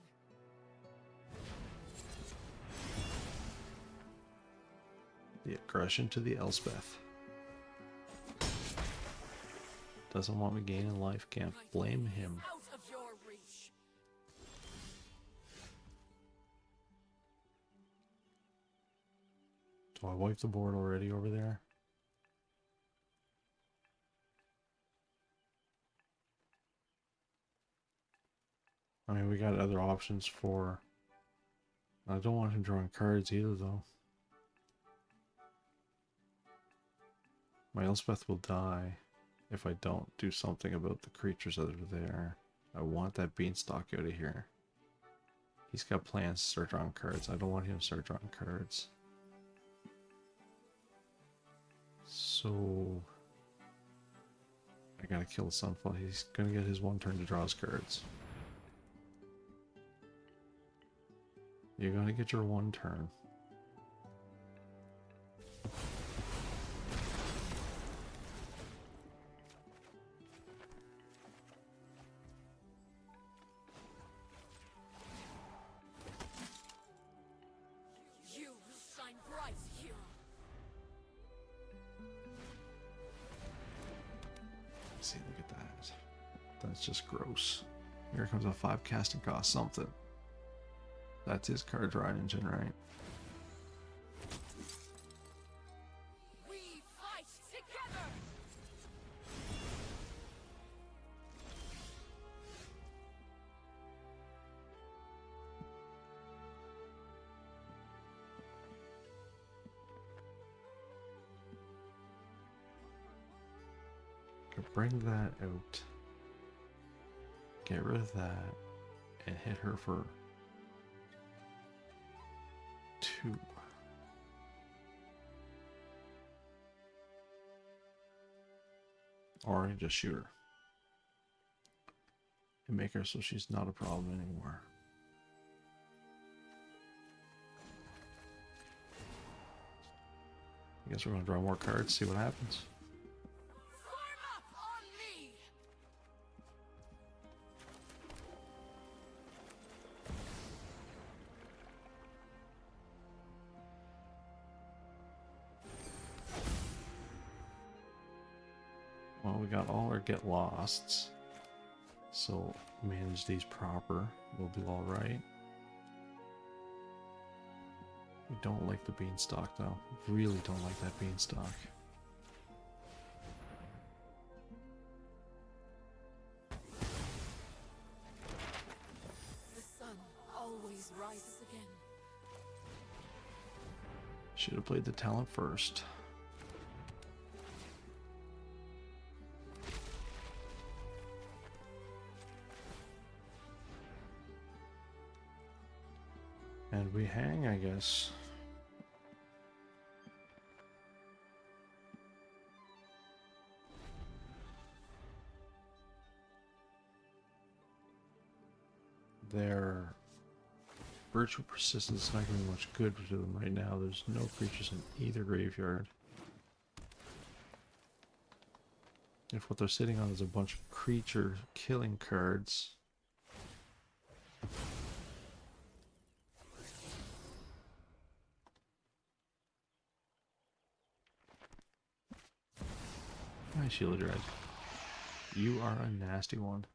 The aggression to the Elspeth. Doesn't want me gaining life, can't blame him. Out of your reach. Do I wipe the board already over there? I mean, we got other options for... I don't want him drawing cards either, though. My Elspeth will die if I don't do something about the creatures that are there. I want that Beanstalk out of here. He's got plans to start drawing cards. I don't want him to start drawing cards. So... I gotta kill the Sunfall. He's gonna get his 1 turn to draw his cards. You're gonna get your 1 turn. That's just gross. Here comes a 5 casting cost something. That's his card draw engine, right? We fight together. Could bring that out. Get rid of that. And hit her for 2. Or just shoot her. And make her so she's not a problem anymore. I guess we're gonna draw more cards, see what happens. Form up on me. Well, we got all our get losts. So manage these proper. We'll be alright. We don't like the beanstalk though. Really don't like that beanstalk. The sun always rises again. Should have played the talent first. And we hang, I guess. Their virtual persistence is not going to be much good to them right now. There's no creatures in either graveyard. If what they're sitting on is a bunch of creature killing cards, hi, Shield Dread. You are a nasty one.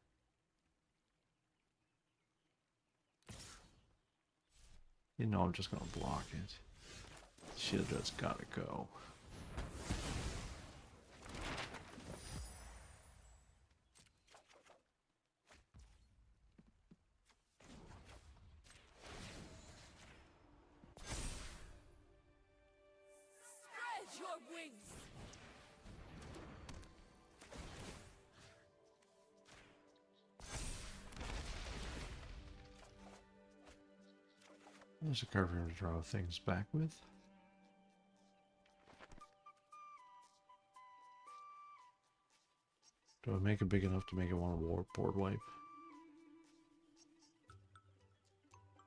You know I'm just gonna block it. Shield Dread's gotta go. Spread your wings. There's a card for him to draw things back with. Do I make it big enough to make it want a board wipe?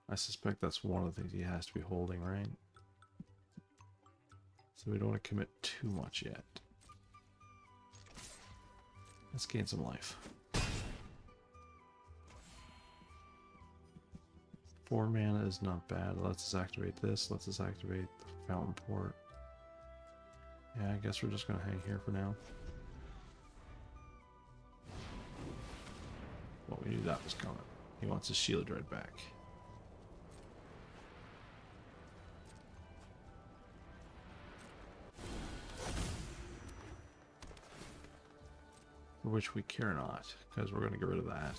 I suspect that's one of the things he has to be holding, right? So we don't want to commit too much yet. Let's gain some life. 4 mana is not bad. Let's us activate this. Let's us activate the Fountain Port. Yeah, I guess we're just going to hang here for now. Well, we knew that was coming. He wants his Shield Dread back. For which we care not, because we're going to get rid of that.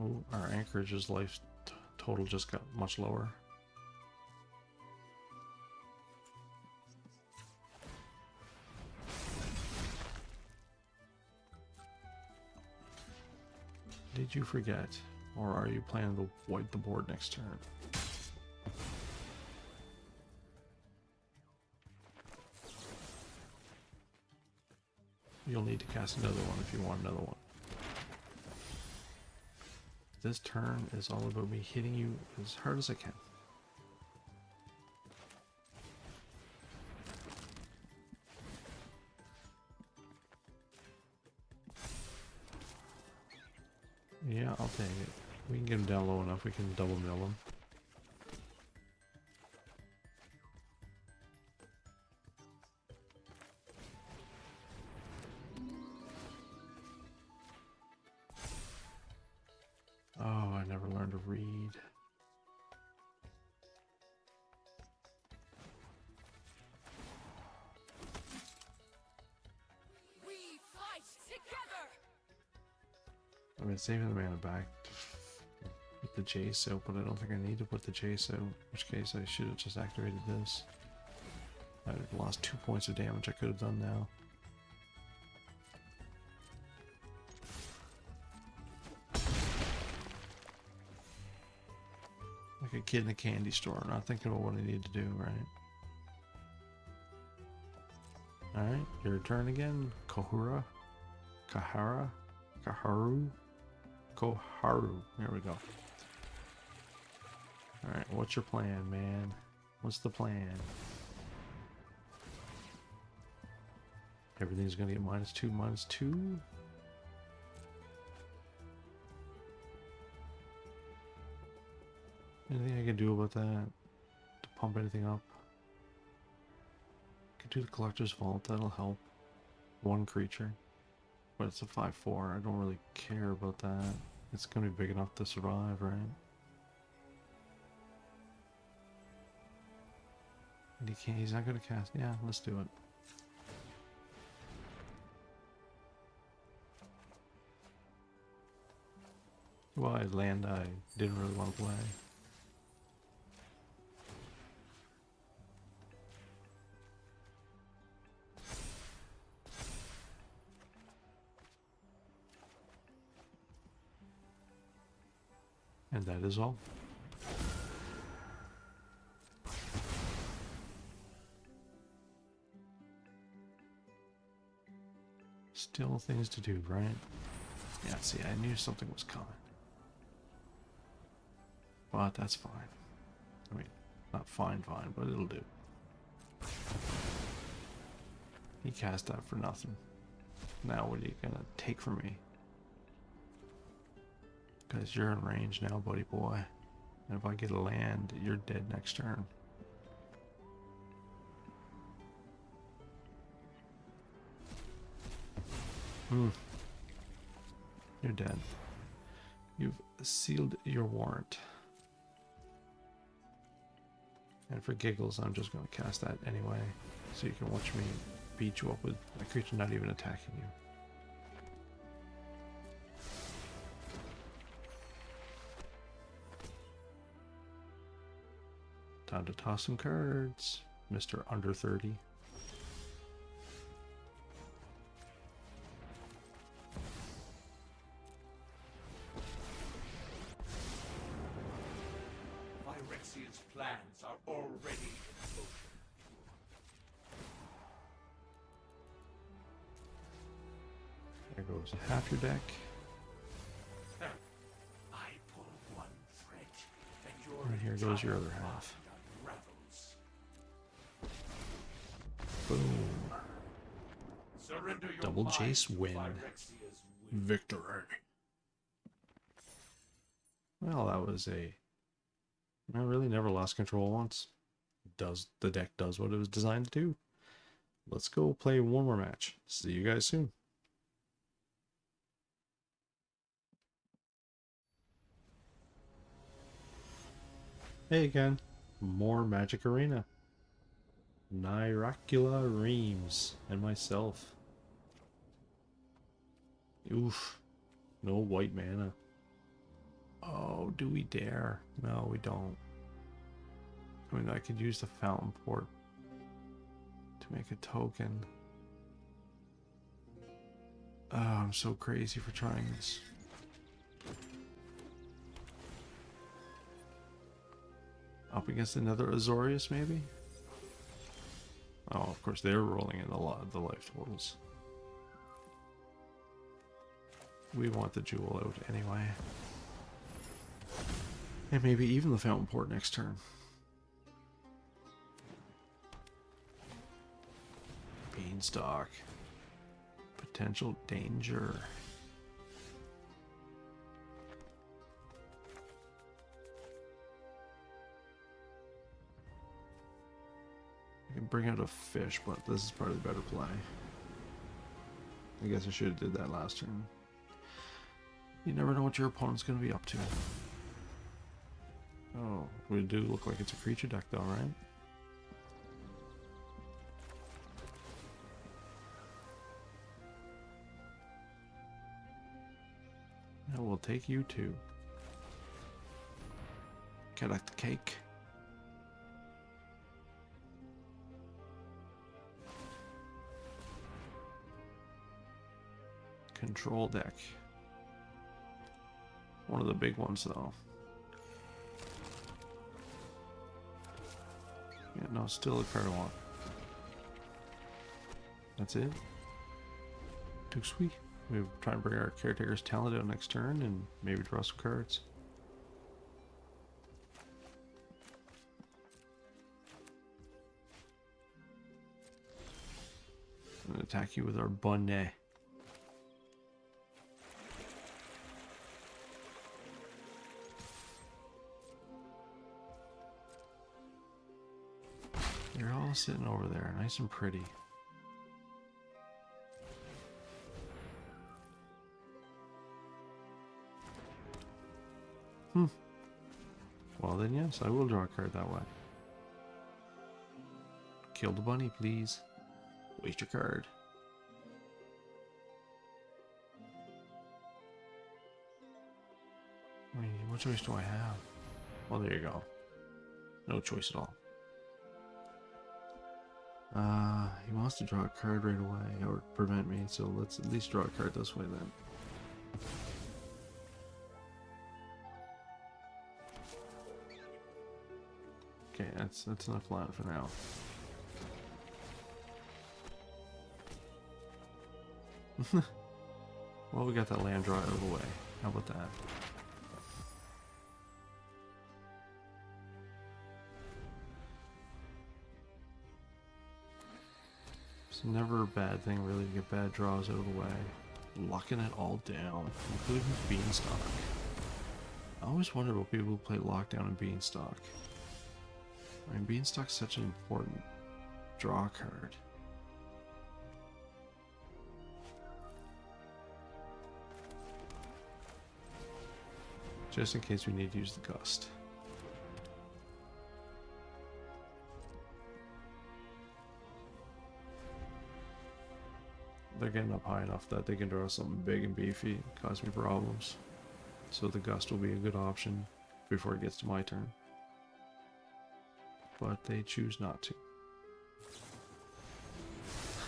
Oh, our anchorage's life total just got much lower. Did you forget? Or are you planning to wipe the board next turn? You'll need to cast another one if you want another one. This turn is all about me hitting you as hard as I can. Yeah, I'll take it. We can get him down low enough, we can double mill him. I've been saving the mana back to put the Jace out, but I don't think I need to put the Jace out. In which case I should have just activated this. I'd have lost 2 points of damage I could have done now. Like a kid in a candy store, not thinking about what I need to do, right? Alright, your turn again. Kahara. Koharu. There we go. Alright, what's your plan, man? What's the plan? Everything's gonna get -2, -2. Anything I can do about that? To pump anything up? I could do the Collector's Vault, that'll help. One creature. But it's a 5/4, I don't really care about that. It's gonna be big enough to survive, right? And he can't, he's not gonna cast. Yeah, let's do it. Well, land I didn't really want to play. And that is all. Still things to do, right? Yeah, see, I knew something was coming. But that's fine. I mean, not fine, but it'll do. He cast that for nothing. Now what are you gonna take from me? Because you're in range now, buddy boy. And if I get a land, you're dead next turn. You're dead. You've sealed your warrant. And for giggles, I'm just going to cast that anyway. So you can watch me beat you up with a creature not even attacking you. Time to toss some cards, Mr. Under 30. Phyrexian's plans are already in motion. There goes half your deck. I pull one thread, and And here goes your other half. unravels. Boom. Surrender your Double mind Jace to win. Phyrexia's will. Victory. Well, that was a... I really never lost control once. The deck does what it was designed to do. Let's go play one more match. See you guys soon. Hey again. More Magic Arena. Nyracula Reams and myself. Oof. No white mana. Oh, do we dare? No, we don't. I mean, I could use the Fountain Port to make a token. Oh, I'm so crazy for trying this. Up against another Azorius, maybe? Oh, of course, they're rolling in the life totals. We want the jewel out anyway. And maybe even the Fountain Port next turn. Beanstalk. Potential danger. I can bring out a fish, but this is probably the better play. I guess I should have did that last turn. You never know what your opponent's going to be up to. Oh, we do look like it's a creature deck though, right? I will take you too. Collect the cake. Control deck. One of the big ones though. Yeah, no, still a card I want. That's it. Too sweet. We'll try and bring our caretaker's talent out next turn and maybe draw some cards. I'm gonna attack you with our bonnet. They're all sitting over there, nice and pretty. Well then, yes, I will draw a card that way. Kill the bunny, please. Waste your card. I mean, what choice do I have? Well, there you go. No choice at all. He wants to draw a card right away, or prevent me, so let's at least draw a card this way then. Okay, that's enough land for now. Well, we got that land draw out of the way. How about that? It's never a bad thing, really, to get bad draws out of the way. Locking it all down, including Beanstalk. I always wonder about people who play Lockdown and Beanstalk. I mean, Beanstalk's such an important draw card. Just in case we need to use the Gust. They're getting up high enough that they can draw something big and beefy and cause me problems. So the Gust will be a good option before it gets to my turn. But they choose not to.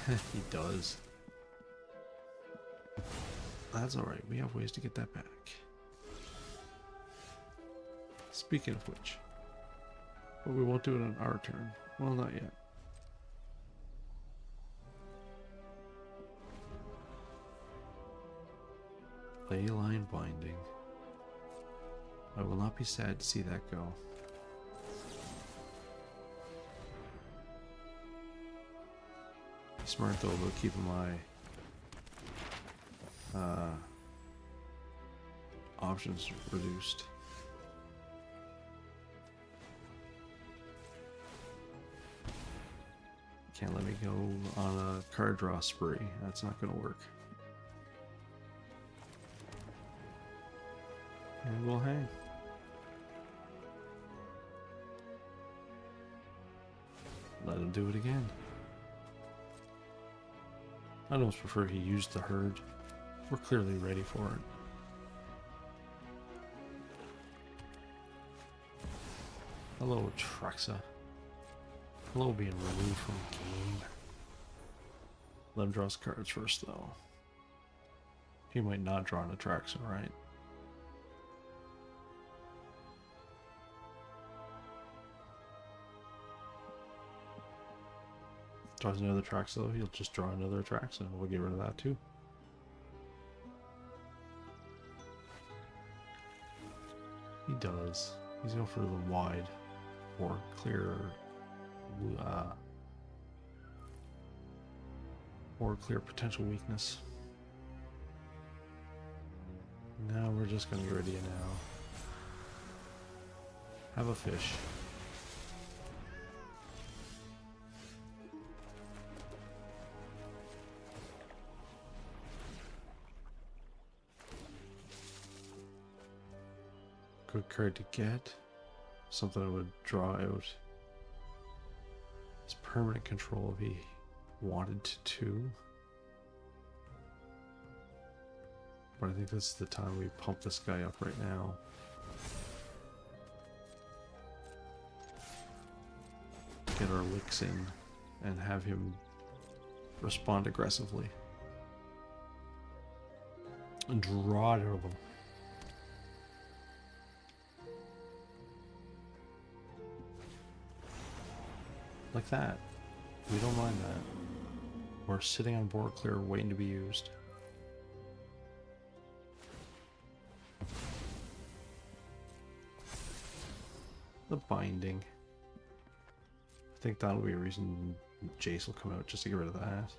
He does. That's alright, we have ways to get that back. Speaking of which, but we won't do it on our turn. Well, not yet. Leyline Binding. I will not be sad to see that go. Smart though about keeping my options reduced. Can't let me go on a card draw spree. That's not going to work. And we'll hang. Let him do it again. I'd almost prefer he used the herd. We're clearly ready for it. Hello, Trexa. Hello, being removed from the game. Let him draw his cards first, though. He might not draw an Atraxa, right? Draws another Atraxa, though, he'll just draw another Atraxa, and we'll get rid of that too. He does. He's going for the wide or clear, potential weakness. Now we're just going to get rid of you now. Have a fish. Good card to get. Something I would draw out. It's permanent control if he wanted to. But I think this is the time we pump this guy up right now. Get our licks in and have him respond aggressively. And draw it out of him. Like that. We don't mind that. We're sitting on board clear waiting to be used. The binding. I think that'll be a reason Jace will come out, just to get rid of that.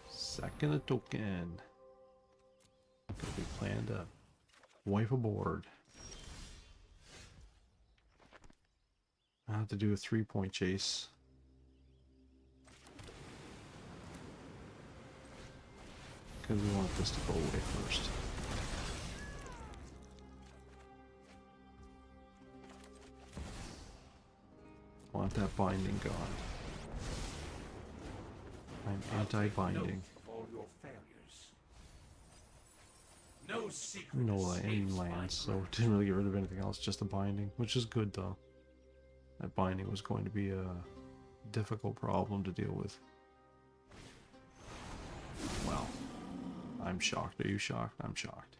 Second a token. Because we plan to wipe a board. I have to do a 3-point chase. Because we want this to go away first. Want that binding gone. I'm anti-binding. All your failures. No secret. No any escapes my lands, so grasp. didn't really get rid of anything else, just the binding, which is good though. That binding was going to be a difficult problem to deal with. Well, I'm shocked. Are you shocked? I'm shocked.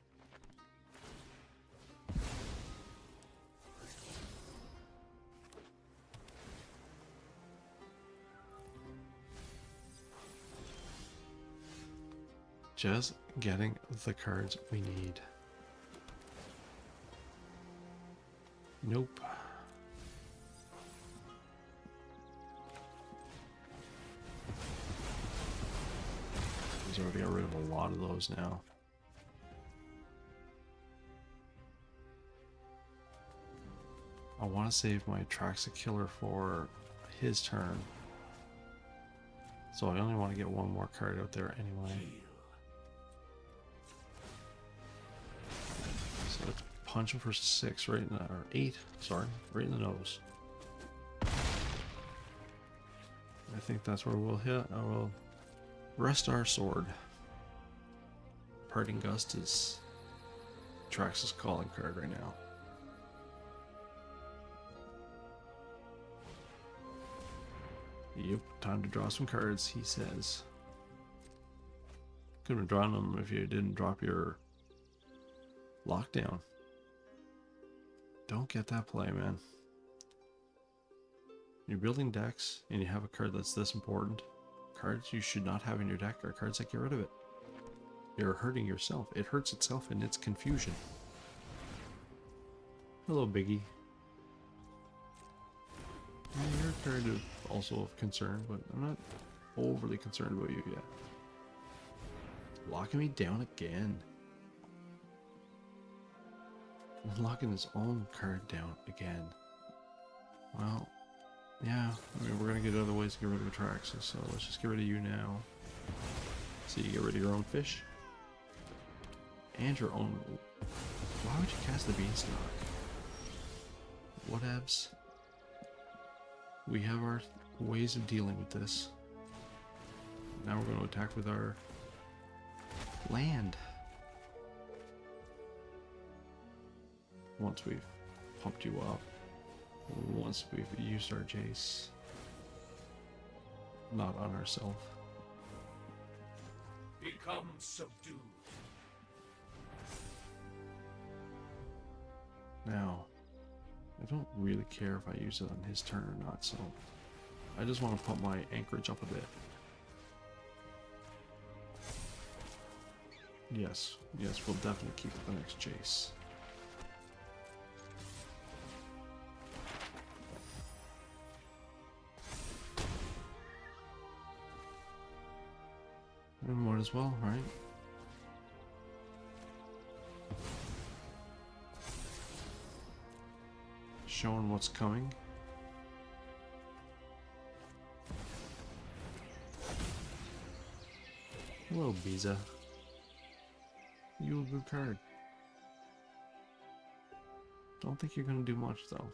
Just getting the cards we need. Nope. He's already got rid of a lot of those now. I want to save my Traxa Killer for his turn. So I only want to get one more card out there anyway. So let's punch him for 6 right in the, or 8, sorry, right in the nose. I think that's where we'll hit. I will rest our sword. Parting Gust is Trax's calling card right now. Yep, time to draw some cards, he says. Couldn't have drawn them if you didn't drop your lockdown. Don't get that play, man. You're building decks and you have a card that's this important. Cards you should not have in your deck are cards that get rid of it. You're hurting yourself. It hurts itself in its confusion. Hello, Biggie. You're kind of also of concern, but I'm not overly concerned about you yet. Locking me down again. Locking his own card down again. Well, yeah, I mean, we're gonna get other ways to get rid of Atraxas, so let's just get rid of you now. So you get rid of your own fish. And your own... Why would you cast the Beanstalk? Whatevs. We have our ways of dealing with this. Now we're going to attack with our land. Once we've pumped you up. Once we've used our Jace. Not on ourselves. Become subdued. Now, I don't really care if I use it on his turn or not, so I just want to put my anchorage up a bit. Yes, yes, we'll definitely keep it the next chase. And might as well, right? Showing what's coming. Hello, Biza. You a good card. Don't think you're gonna do much though.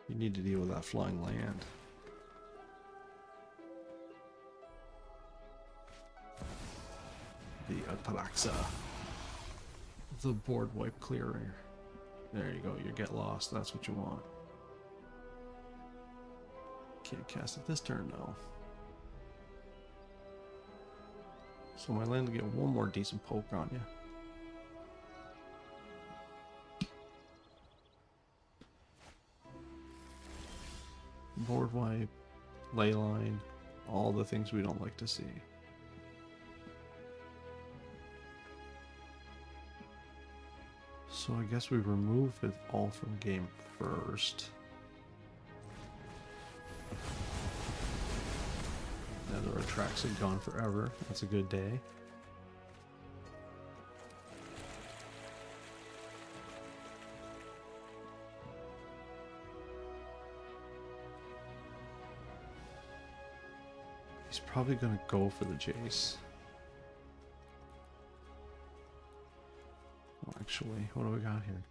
You need to deal with that flying land. the Ataraxa. The board wipe clearer. There you go, you get lost, that's what you want. Can't cast it this turn though. So my land will get one more decent poke on you. Board wipe, ley line, all the things we don't like to see. So I guess we remove it all from game first. Now the retracts are gone forever. That's a good day. He's probably gonna go for the Jace. Well, actually, what do we got here?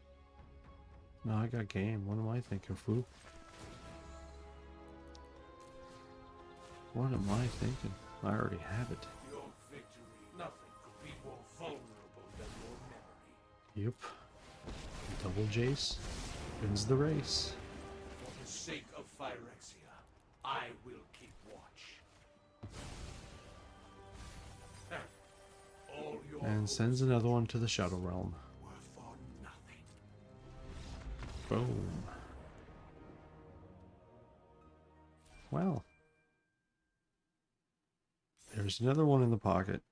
No, I got game. What am I thinking, fool? What am I thinking? I already have it. Your victory. Nothing could be more vulnerable than your memory. Yep. Double Jace wins the race. For the sake of Phyrexia, I will keep watch. All your And sends another one to the Shadow Realm. were for nothing. Boom. Well. There's another one in the pocket.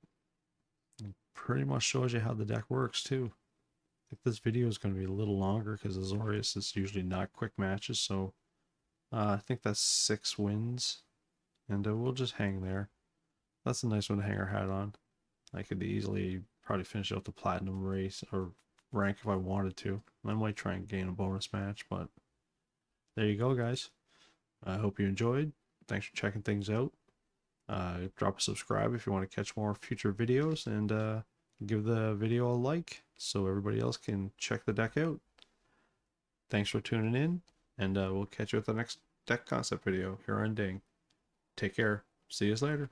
It pretty much shows you how the deck works too. I think this video is going to be a little longer because Azorius is usually not quick matches, so I think that's 6 wins. And we'll just hang there. That's a nice one to hang our hat on. I could easily probably finish out the platinum race or rank if I wanted to. I might try and gain a bonus match, but there you go, guys. I hope you enjoyed. Thanks for checking things out. Drop a subscribe if you want to catch more future videos, and give the video a like so everybody else can check the deck out. Thanks for tuning in, and we'll catch you with the next deck concept video here on Ding. Take care. See you later.